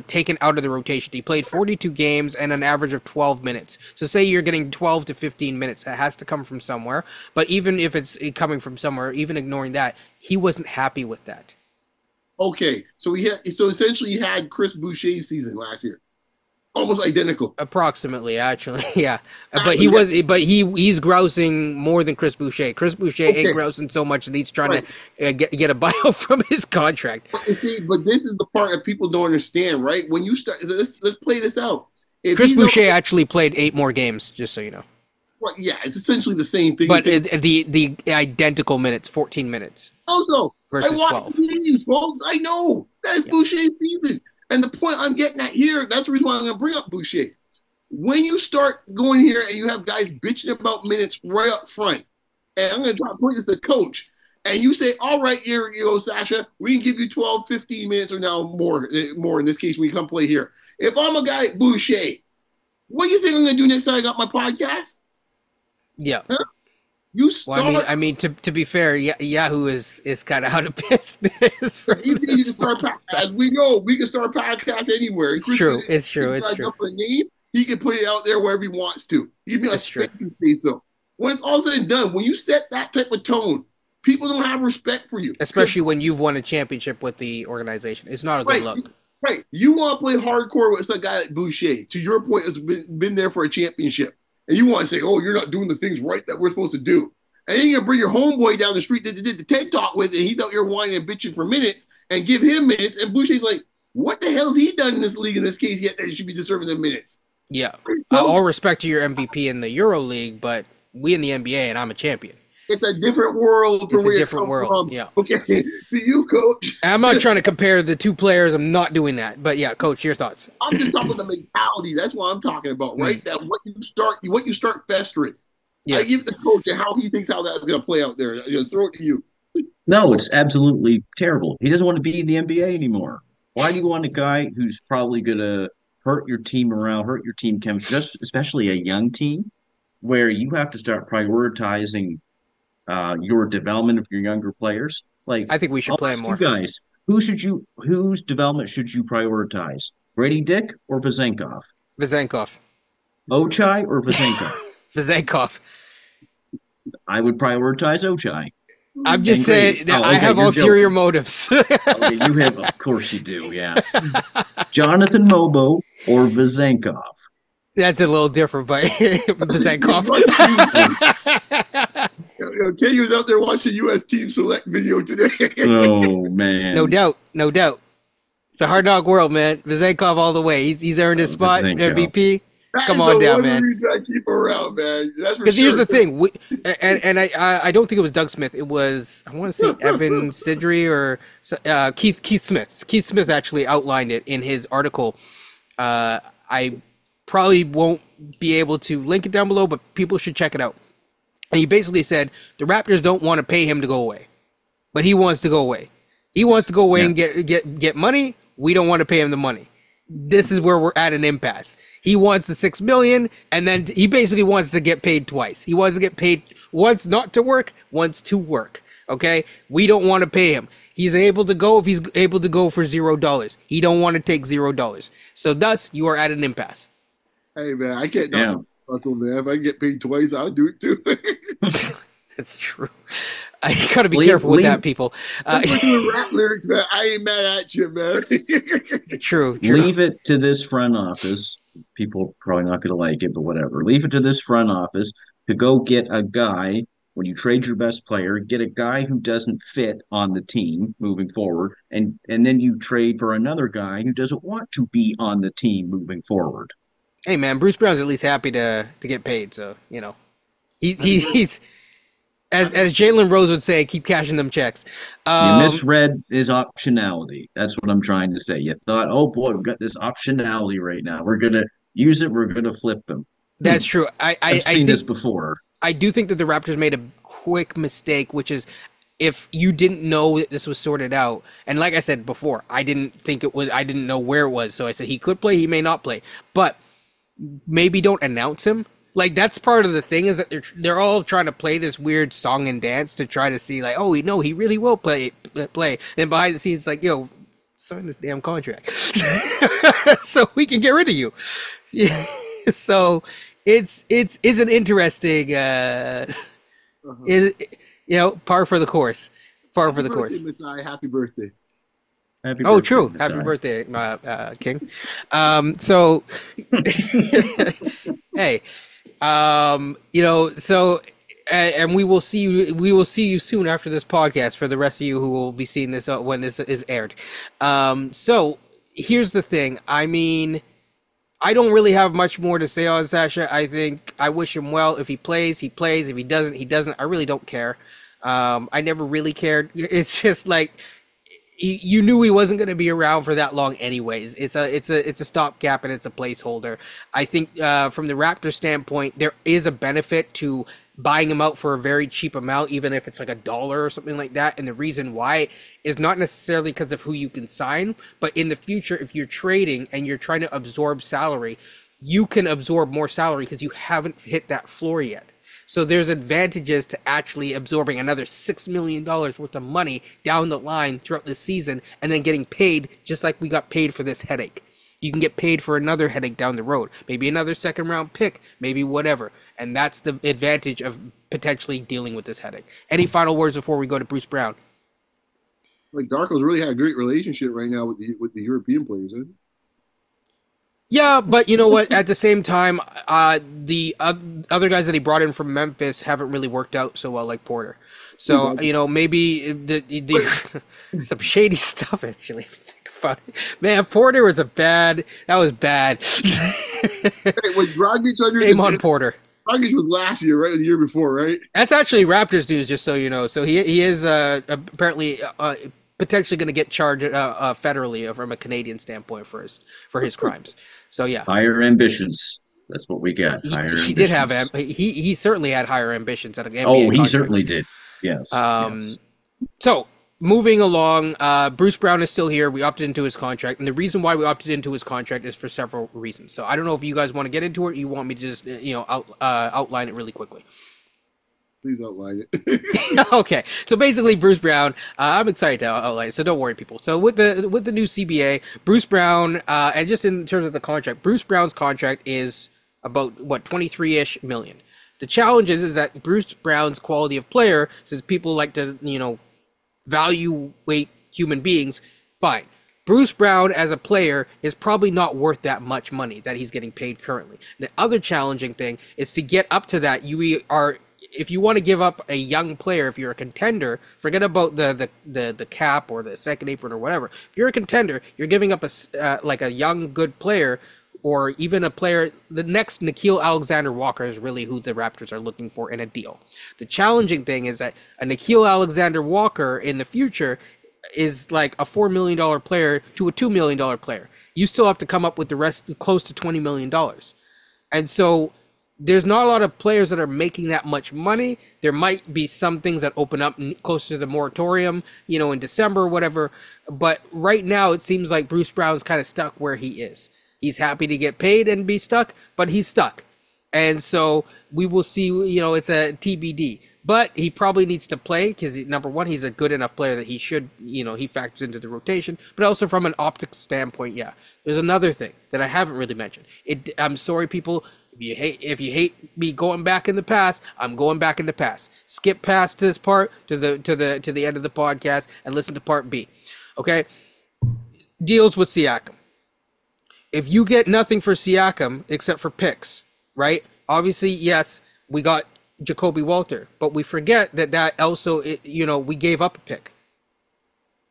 taken out of the rotation. He played 42 games and an average of 12 minutes. So say you're getting 12 to 15 minutes. That has to come from somewhere. But even if it's coming from somewhere, even ignoring that, he wasn't happy with that. Okay, so essentially he had Chris Boucher's season last year. Almost identical. Approximately, actually, yeah. But he's grousing more than Chris Boucher. Chris Boucher ain't grousing so much that he's trying to get a buyout from his contract. But this is the part that people don't understand, right? When you start, let's play this out. Chris Boucher actually played 8 more games, just so you know. Well, yeah, it's essentially the same thing. But the identical minutes, 14 minutes. Also, versus 12. I watch the games, folks. I know that's Boucher's season. And the point I'm getting at here, that's the reason why I'm going to bring up Boucher. When you start going here and you have guys bitching about minutes right up front, and I'm going to point this to the coach, and you say, all right, here you go, Sasha, we can give you 12, 15 minutes or now more in this case when you come play here. If I'm a guy like Boucher, what do you think I'm going to do next time I got my podcast? Yeah. Huh? You start. Well, I mean, to be fair, Yahoo is kind of out of business. As we know, we can start a podcast anywhere. It's true. It's true. He can put it out there wherever he wants to. Even a say so. When it's all said and done, when you set that type of tone, people don't have respect for you. Especially when you've won a championship with the organization. It's not a good look. Right. You want to play hardcore with a guy like Boucher. To your point, has been there for a championship. And you want to say, oh, you're not doing the things right that we're supposed to do. And then you're going to bring your homeboy down the street that did the TED Talk with, and he's out here whining and bitching for minutes and give him minutes. And Boucher's like, what the hell has he done in this league in this case yet that he should be deserving them minutes? Yeah. All respect to your MVP in the Euro League, but we in the NBA, and I'm a champion. It's a different world from It's a where you different come world. from. Yeah. Okay. To you, coach. I'm not trying to compare the two players. I'm not doing that. But yeah, coach, your thoughts. I'm just talking about the mentality. That's what I'm talking about, right? That what you start festering. I Yes. give the coach and how he thinks how that's going to play out there. Throw it to you. No, it's absolutely terrible. He doesn't want to be in the NBA anymore. Why do you want a guy who's probably going to hurt your team around, hurt your team chemistry, just especially a young team, where you have to start prioritizing your development of your younger players? Like, I think we should I'll play him ask you more. guys, whose development should you prioritize? Grady Dick or Vezenkov? Vezenkov. Ochai or Vezenkov? Vezenkov. I would prioritize Ochai. I'm just And saying Grady. that Oh, I okay, have you're ulterior joking. motives. Okay, you have, of course you do, yeah. Jonathan Mobo or Vezenkov? That's a little different, but Vezenkov. Kenny was out there watching U.S. Team Select video today. Oh man, No doubt. No doubt. It's a hard knock world, man. Vezenkov all the way. He's earned his spot, Vezenkov. MVP. That Come is on the down, one man. reason I keep him around, man. That's for Because here's sure. the thing, I don't think it was Doug Smith. It was, I want to say, Evan Sidri or Keith Smith. Keith Smith actually outlined it in his article. I probably won't be able to link it down below, but people should check it out. And he basically said the Raptors don't want to pay him to go away, but he wants to go away. He wants to go away and get money. We don't want to pay him the money. This is where we're at an impasse. He wants the $6 million, and then he basically wants to get paid twice. He wants to get paid once not to work, once to work. Okay, we don't want to pay him. He's able to go if he's able to go for $0. He don't want to take $0. So thus, you are at an impasse. Hey man, I can't knock the hustle, man. If I get paid twice, I'll do it too. That's true. I gotta be careful with that, people. Doing rap lyrics, man. I ain't mad at you, man. True. Leave it to this front office. People are probably not going to like it, but whatever. Leave it to this front office to go get a guy when you trade your best player, get a guy who doesn't fit on the team moving forward, and then you trade for another guy who doesn't want to be on the team moving forward. Hey man, Bruce Brown's at least happy to get paid, so you know he's as Jalen Rose would say, keep cashing them checks. You misread his optionality. That's what I'm trying to say. You thought, oh boy, we've got this optionality right now. We're gonna use it. We're gonna flip them. That's true. I've seen this before. I do think that the Raptors made a quick mistake, which is if you didn't know that this was sorted out, and like I said before, I didn't think it was. I didn't know where it was, so I said he could play, he may not play, but maybe don't announce him. Like that's part of the thing is that they're all trying to play this weird song and dance to try to see like, oh, no, he really will play. And behind the scenes, like, yo, sign this damn contract so we can get rid of you. Yeah. So it's an interesting, is par for the course. Par for the course. Messiah, happy birthday. Happy Oh, birthday, true. Messiah. Happy birthday, King. So, hey, so, and we will see you. We will see you soon after this podcast. For the rest of you who will be seeing this when this is aired. So here's the thing. I mean, I don't really have much more to say on Sasha. I think I wish him well. If he plays, he plays. If he doesn't, he doesn't. I really don't care. I never really cared. It's just like. You knew he wasn't going to be around for that long anyways. It's a stopgap and it's a placeholder. I think from the Raptors standpoint, there is a benefit to buying him out for a very cheap amount, even if it's like $1 or something like that. And the reason why is not necessarily because of who you can sign, but in the future, if you're trading and you're trying to absorb salary, you can absorb more salary because you haven't hit that floor yet. So there's advantages to actually absorbing another $6 million worth of money down the line throughout the season and then getting paid just like we got paid for this headache. You can get paid for another headache down the road, maybe another second round pick, maybe whatever. And that's the advantage of potentially dealing with this headache. Any final words before we go to Bruce Brown? Like Darko's really had a great relationship right now with the European players, isn't he? Yeah, but you know what? At the same time, the other guys that he brought in from Memphis haven't really worked out so well, like Porter. So maybe the some shady stuff. Actually, if you think about it, man, Porter was that was bad. Hey, was Dragic under Shame on Porter. Dragic was last year, right? The year before, right? That's actually Raptors news, just so you know. So he is apparently potentially going to get charged federally from a Canadian standpoint for his crimes. So yeah, Higher ambitions. That's what we got. Higher he ambitions. did have he certainly had higher ambitions at an NBA Oh, he contract. certainly did. Yes. Yes. So moving along, Bruce Brown is still here. We opted into his contract, and the reason why we opted into his contract is for several reasons. So I don't know if you guys want to get into it. Or you want me to just outline it really quickly? Please outline it. Okay, so basically, Bruce Brown. I'm excited to outline it, so don't worry, people. So with the new CBA, Bruce Brown, and just in terms of the contract, Bruce Brown's contract is about what 23-ish million. The challenge is that Bruce Brown's quality of player, since people like to evaluate human beings, fine. Bruce Brown as a player is probably not worth that much money that he's getting paid currently. The other challenging thing is to get up to that. If you want to give up a young player, if you're a contender, forget about the cap or the second apron or whatever. If you're a contender, you're giving up a young good player, or even a player. The next Nickeil Alexander-Walker is really who the Raptors are looking for in a deal. The challenging thing is that a Nickeil Alexander-Walker in the future is like a $4 million player to a $2 million player. You still have to come up with the rest close to $20 million. And so there's not a lot of players that are making that much money. There might be some things that open up closer to the moratorium, in December or whatever. But right now it seems like Bruce Brown's kind of stuck where he is. He's happy to get paid and be stuck, but he's stuck. And so we will see, it's a TBD. But he probably needs to play because, number one, he's a good enough player that he should, he factors into the rotation. But also from an optics standpoint, yeah. There's another thing that I haven't really mentioned. I'm sorry, people. If you hate me going back in the past, I'm going back in the past. Skip past this part to the end of the podcast and listen to part B. Okay? Deals with Siakam. If you get nothing for Siakam except for picks, right? Obviously, yes, we got Jacoby Walter, but we forget that also, we gave up a pick.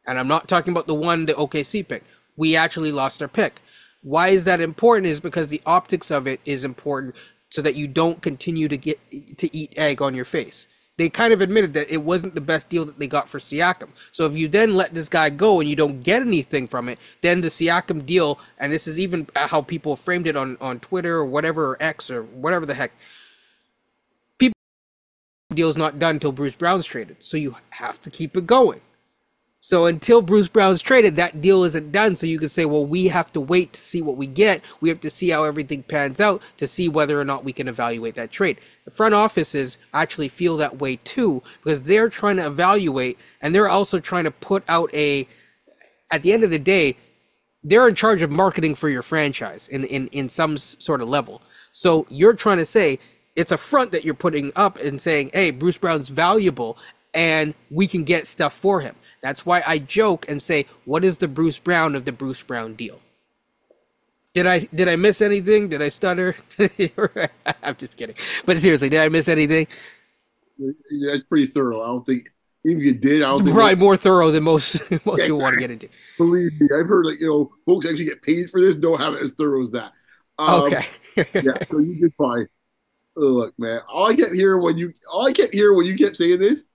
And I'm not talking about the OKC pick. We actually lost our pick. Why is that important? Is because the optics of it is important so that you don't continue to eat egg on your face. They kind of admitted that it wasn't the best deal that they got for Siakam. So if you then let this guy go and you don't get anything from it, then the Siakam deal, and this is even how people framed it on Twitter or whatever, or X or whatever the heck, people deal's not done until Bruce Brown's traded. So you have to keep it going. So until Bruce Brown's traded, that deal isn't done. So you can say, well, we have to wait to see what we get. We have to see how everything pans out to see whether or not we can evaluate that trade. The front offices actually feel that way too, because they're trying to evaluate, and they're also trying to put out at the end of the day, they're in charge of marketing for your franchise in some sort of level. So you're trying to say, it's a front that you're putting up and saying, hey, Bruce Brown's valuable and we can get stuff for him. That's why I joke and say, what is the Bruce Brown of the Bruce Brown deal? Did I miss anything? Did I stutter? I'm just kidding. But seriously, did I miss anything? That's pretty thorough. I don't think, even if you did, I don't think. Probably more thorough than most people want to get into. Believe me, I've heard folks actually get paid for this, don't have it as thorough as that. Okay. Yeah, so you did fine. Look, man, all I kept hearing when you kept saying this,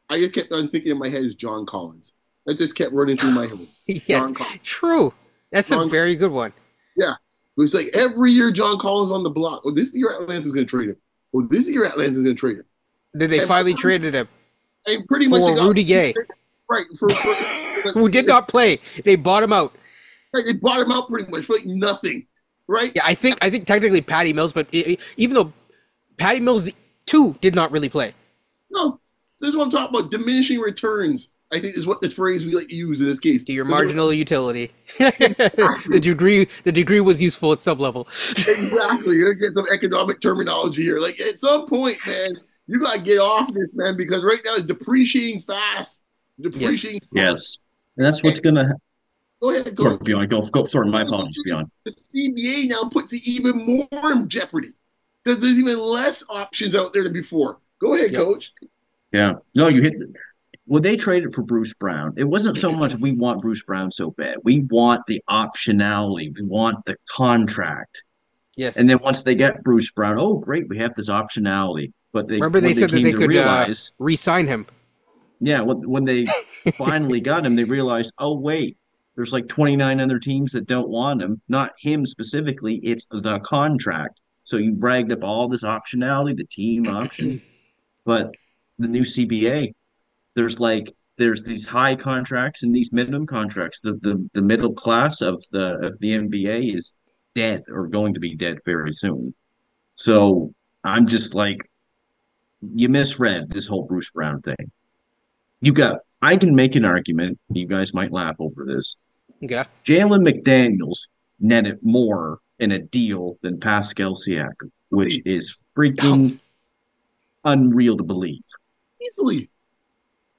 I just kept on thinking in my head is John Collins. That just kept running through my head. Yes, true. That's a very good one. Yeah. It was like every year John Collins on the block. Well, this year Atlanta's going to trade him. Well, this year Atlanta's going to trade him. Then they finally traded him and pretty much for Rudy Gay. Right. Who did not play. They bought him out. Right. They bought him out pretty much for like nothing. Right? Yeah, I think technically Patty Mills, but even though Patty Mills too did not really play. No. This is what I'm talking about. Diminishing returns, I think, is what the phrase we like to use in this case. To your marginal utility. The degree was useful at some level. Exactly. You're gonna get some economic terminology here. Like at some point, man, you gotta get off this, man, because right now it's depreciating fast. Yes. And that's what's gonna go ahead, go. Beyond, go. Sorry, my apologies, Beyond. The CBA now puts it even more in jeopardy because there's even less options out there than before. Go ahead, Coach. Yeah. No, you hit when they traded for Bruce Brown, it wasn't so much we want Bruce Brown so bad. We want the optionality. We want the contract. Yes. And then once they get Bruce Brown, oh great, we have this optionality. But Remember they when they said that came they to could realize, re-sign him. yeah, when they finally got him, they realized, oh wait, there's like 29 other teams that don't want him. Not him specifically, it's the contract. So you bragged up all this optionality, the team option, but the new CBA, there's these high contracts and these minimum contracts. The middle class of the NBA is dead or going to be dead very soon. So I'm just like, you misread this whole Bruce Brown thing. I can make an argument. You guys might laugh over this. Okay. Jalen McDaniels netted more in a deal than Pascal Siakam, which is Oh, freaking unreal to believe. Easily,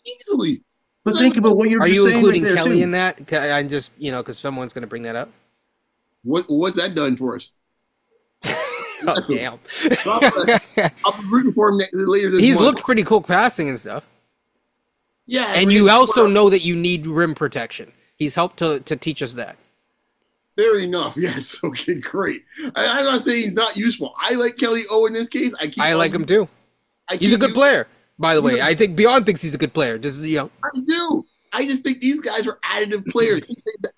easily. But think about what you're are just you saying right including there Kelly too. in that? I just, because someone's going to bring that up. What's that done for us? Oh, damn. I'll be rooting for him later this He's month. looked pretty cool passing and stuff. Yeah, And you also know that you need rim protection. He's helped to teach us that. fair enough. Yes. Okay. Great. I'm not saying he's not useful. I like Kelly O in this case. I like him too. He's a good player, by the way. I think Beyond thinks he's a good player. Just I do. I just think these guys are additive players.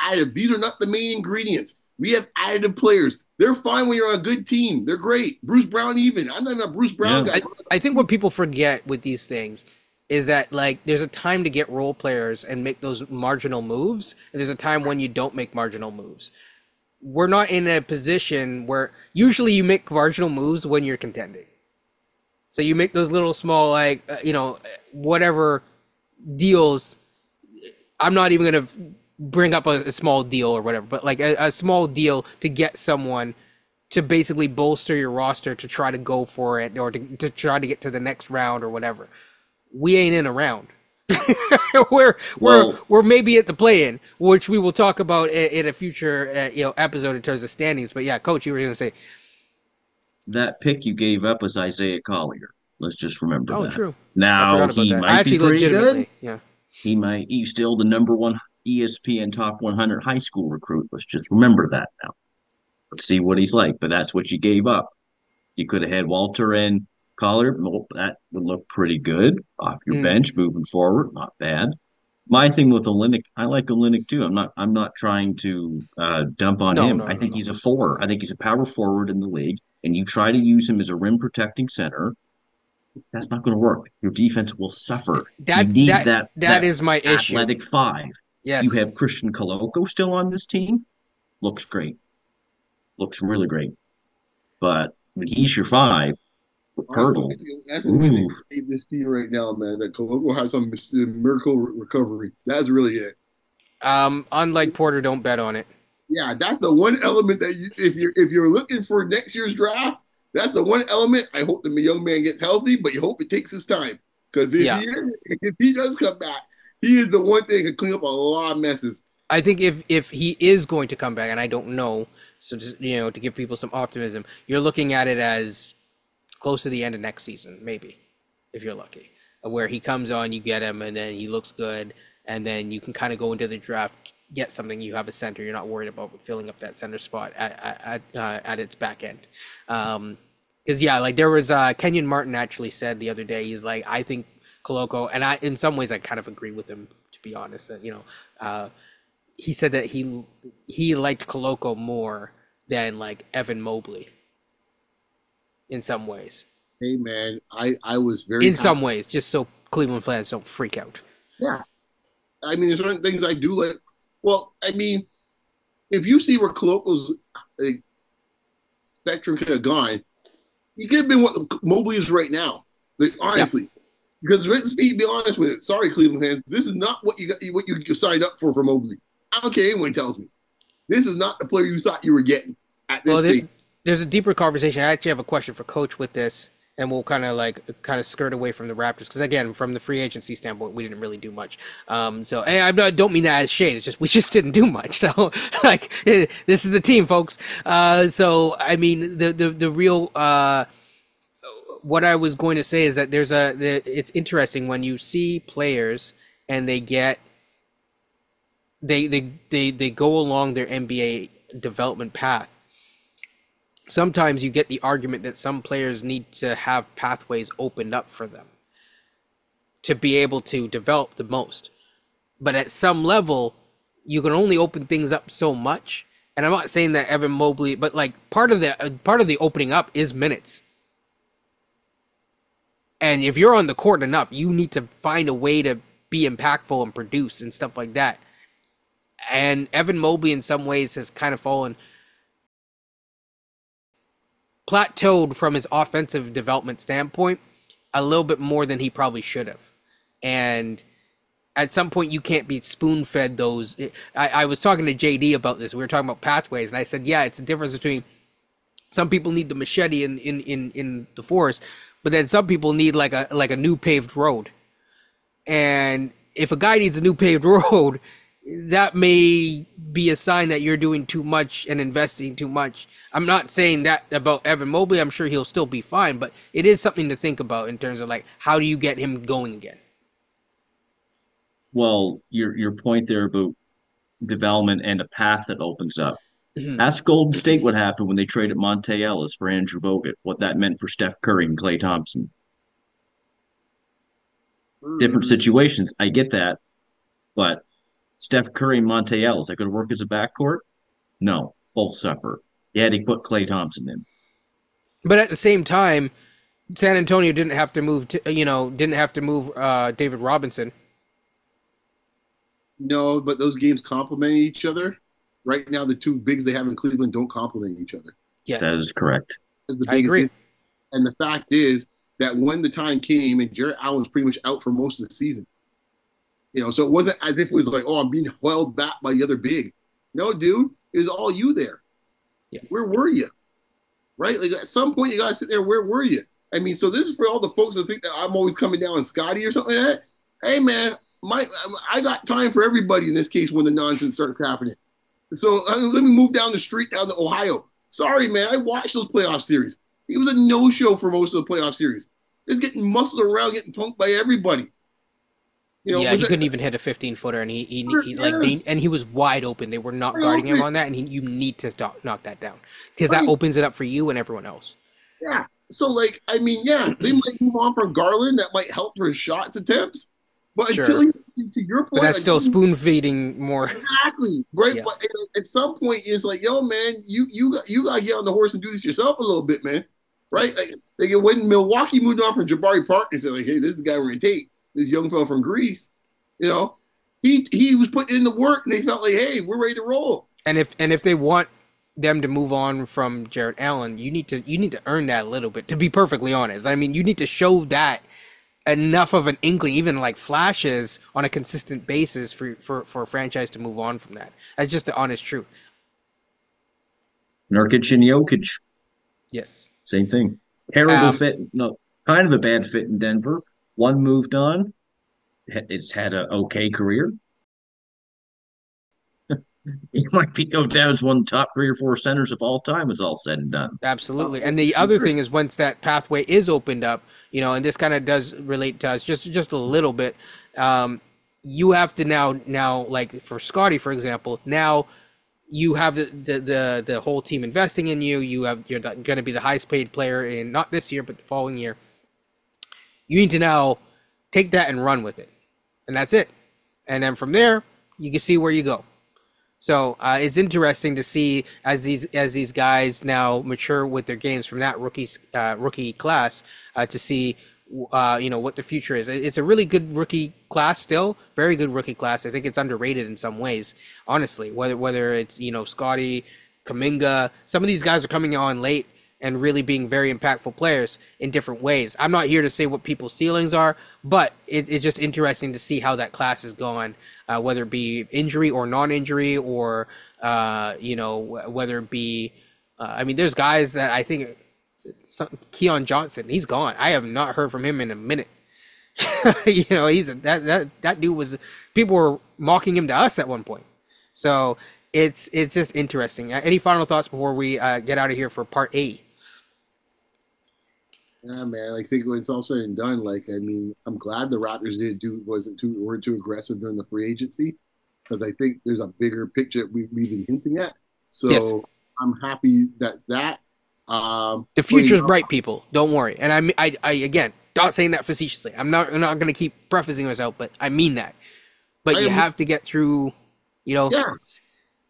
Additive. These are not the main ingredients. We have additive players. They're fine when you're on a good team. They're great. Bruce Brown, even. I'm not even a Bruce Brown guy. I think what people forget with these things is that like there's a time to get role players and make those marginal moves, and there's a time when you don't make marginal moves. We're not in a position where usually you make marginal moves when you're contending. So you make those little small whatever deals. I'm not even gonna bring up a small deal or whatever, but like a small deal to get someone to basically bolster your roster to try to go for it or to try to get to the next round or whatever. We ain't in a round. we're maybe at the play-in, which we will talk about in a future episode in terms of standings. But yeah, Coach, you were going to say that pick you gave up was Isaiah Collier. Let's just remember oh, that. true. I Now forgot about he that. I might be actually pretty good. legitimately, yeah. He's still the number one ESPN top 100 high school recruit. Let's just remember that now. Let's see what he's like. But that's what you gave up. You could have had Walter and Collier. Well, that would look pretty good off your bench moving forward. Not bad. My thing with Olenek, I like Olenek too. I'm not trying to dump on him. I think he's a four. I think he's a power forward in the league. And you try to use him as a rim protecting center, that's not going to work. Your defense will suffer. You need that is my issue. Athletic five. Yes. You have Christian Koloko still on this team. Looks great. Looks really great. But when he's your five, Hurdle. That's the way they save this team right now, man. That Koloko has some miracle recovery. That's really it. Unlike Porter, don't bet on it. Yeah, that's the one element that if you're looking for next year's draft, that's the one element. I hope the young man gets healthy, but you hope it takes his time because if he does come back, he is the one thing that can clean up a lot of messes. I think if he is going to come back, and I don't know, so just to give people some optimism, you're looking at it as close to the end of next season, maybe, if you're lucky, where he comes on, you get him, and then he looks good, and then you can kind of go into the draft, get something. You have a center. You're not worried about filling up that center spot at its back end. Because like there was Kenyon Martin actually said the other day, he's like, I think Koloko, and I in some ways I kind of agree with him, to be honest. He said that he liked Koloko more than like Evan Mobley in some ways. Hey man, I was very in some ways, just so Cleveland fans don't freak out. Yeah, I mean, there's certain things I do like. Well, I mean, if you see where Koloko's spectrum could have gone, he could have been what Mobley is right now. Like, honestly, because let's be honest with it. Sorry, Cleveland fans, this is not what you signed up for Mobley. I don't care anyone tells me. This is not the player you thought you were getting at this stage. There's a deeper conversation. I actually have a question for Coach with this, and we'll kind of skirt away from the Raptors because again, from the free agency standpoint, we didn't really do much. So I don't mean that as shade. It's just we just didn't do much. So like this is the team, folks. So I mean the real what I was going to say is that it's interesting when you see players and they go along their NBA development path. sometimes you get the argument that some players need to have pathways opened up for them to be able to develop the most. But at some level, you can only open things up so much. And I'm not saying that Evan Mobley, but like part of the opening up is minutes. And if you're on the court enough, you need to find a way to be impactful and produce and stuff like that. And Evan Mobley, in some ways, has kind of plateaued from his offensive development standpoint a little bit more than he probably should have. And at some point, you can't be spoon-fed those. I was talking to JD about this. We were talking about pathways, and I said, yeah, it's the difference between some people need the machete in the forest, but then some people need like a new paved road. And if a guy needs a new paved road, that may be a sign that you're doing too much and investing too much. I'm not saying that about Evan Mobley. I'm sure he'll still be fine, but it is something to think about in terms of like, how do you get him going again? Well, your point there about development and a path that opens up. Mm-hmm. Ask Golden State what happened when they traded Monte Ellis for Andrew Bogut, what that meant for Steph Curry and Klay Thompson. Different situations. I get that. But Steph Curry and Monte Ellis, that could work as a backcourt? No, both suffer. He had to put Klay Thompson in. But at the same time, San Antonio didn't have to move David Robinson. No, but those games complement each other. Right now, the two bigs they have in Cleveland don't complement each other. Yes, that is correct. I agree. And the fact is that when the time came, and Jarrett Allen was pretty much out for most of the season, so it wasn't as if it was like, oh, I'm being held back by the other big. No, dude, it was all you there. Yeah. Where were you? Right? Like at some point, you got to sit there. Where were you? I mean, so this is for all the folks that think that I'm always coming down on Scotty or something like that. Hey, man, I got time for everybody in this case when the nonsense starts happening. So let me move down the street down to Ohio. Sorry, man, I watched those playoff series. He was a no-show for most of the playoff series. Just getting muscled around, getting punked by everybody. He couldn't even hit a 15-footer, and he was wide open. They were not guarding him on that, and you need to knock that down because that opens it up for you and everyone else. Yeah. So, they might move on from Garland. That might help for his shots attempts. But sure. to your point, but that's still spoon feeding more. Exactly, right. Yeah. But at some point, it's like, yo, man, you gotta get on the horse and do this yourself a little bit, man. Right? Like when Milwaukee moved on from Jabari Parker and said, like, hey, this is the guy we're gonna take. This young fellow from Greece, he was putting in the work, and they felt like, hey, we're ready to roll. And if they want them to move on from Jarrett Allen, you need to earn that a little bit. To be perfectly honest, I mean, you need to show that enough of an inkling, even like flashes on a consistent basis for a franchise to move on from that. That's just the honest truth. Nurkic and Jokic. Yes. Same thing. Terrible fit. No, kind of a bad fit in Denver. One moved on. It's had an okay career. He might go down as one of the top 3 or 4 centers of all time. It's all said and done. Absolutely. And the other thing is, once that pathway is opened up, and this kind of does relate to us just a little bit. You have to now, like for Scotty, for example, now you have the whole team investing in you. You're going to be the highest paid player in not this year, but the following year. You need to now take that and run with it, and that's it. And then from there, you can see where you go. So it's interesting to see as these guys now mature with their games from that rookie class to see what the future is. It's a really good rookie class still, very good rookie class. I think it's underrated in some ways, honestly. Whether it's Scotty, Kuminga, some of these guys are coming on late and really being very impactful players in different ways. I'm not here to say what people's ceilings are, but it's just interesting to see how that class is going, whether it be injury or non-injury, or whether it be. There's guys that I think. Keon Johnson, he's gone. I have not heard from him in a minute. He's that dude was. People were mocking him to us at one point. So it's just interesting. Any final thoughts before we get out of here for part A? Yeah, man. I think when it's all said and done, I'm glad the Raptors weren't too aggressive during the free agency, because I think there's a bigger picture we've been hinting at. So yes. I'm happy that The future's bright, people. Don't worry. And I again, not saying that facetiously. I'm not going to keep prefacing myself, but I mean that. But you have to get through, yeah.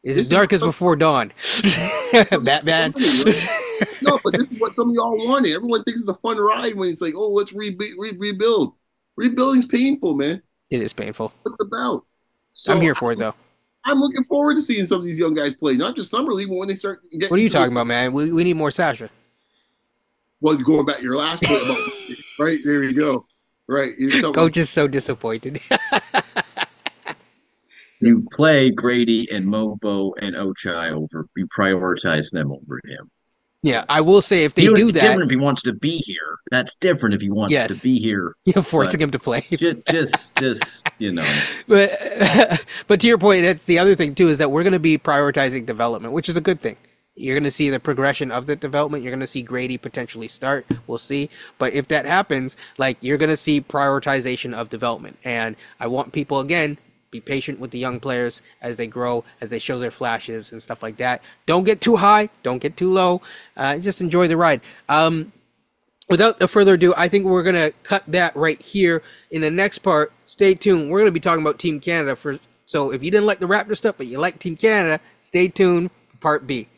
Is it dark as before dawn? Batman. No, but this is what some of y'all wanted. Everyone thinks it's a fun ride when it's like, oh, let's rebuild. Rebuilding's painful, man. It is painful. What's it about? So I'm here for it, though. I'm looking forward to seeing some of these young guys play, not just summer league, but when they start getting. What are you talking about, man? We need more Sasha. Well, going back to your last point about right there, you go. Right, Coach is so disappointed. You play Grady and Mobo and Ochai over. You prioritize them over him. Yeah, I will say if they do that, different if he wants to be here. That's different if he wants to be here. You're forcing him to play. just But to your point, that's the other thing too, is that we're going to be prioritizing development, which is a good thing. You're going to see the progression of the development. You're going to see Grady potentially start. We'll see. But if that happens, like, you're going to see prioritization of development. And I want people, again, be patient with the young players as they grow, as they show their flashes and stuff like that. Don't get too high. Don't get too low. Just enjoy the ride. Without further ado, I think we're going to cut that right here. In the next part, stay tuned. We're going to be talking about Team Canada. So if you didn't like the Raptor stuff, but you like Team Canada, stay tuned for part B.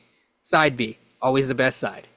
Side B. Always the best side.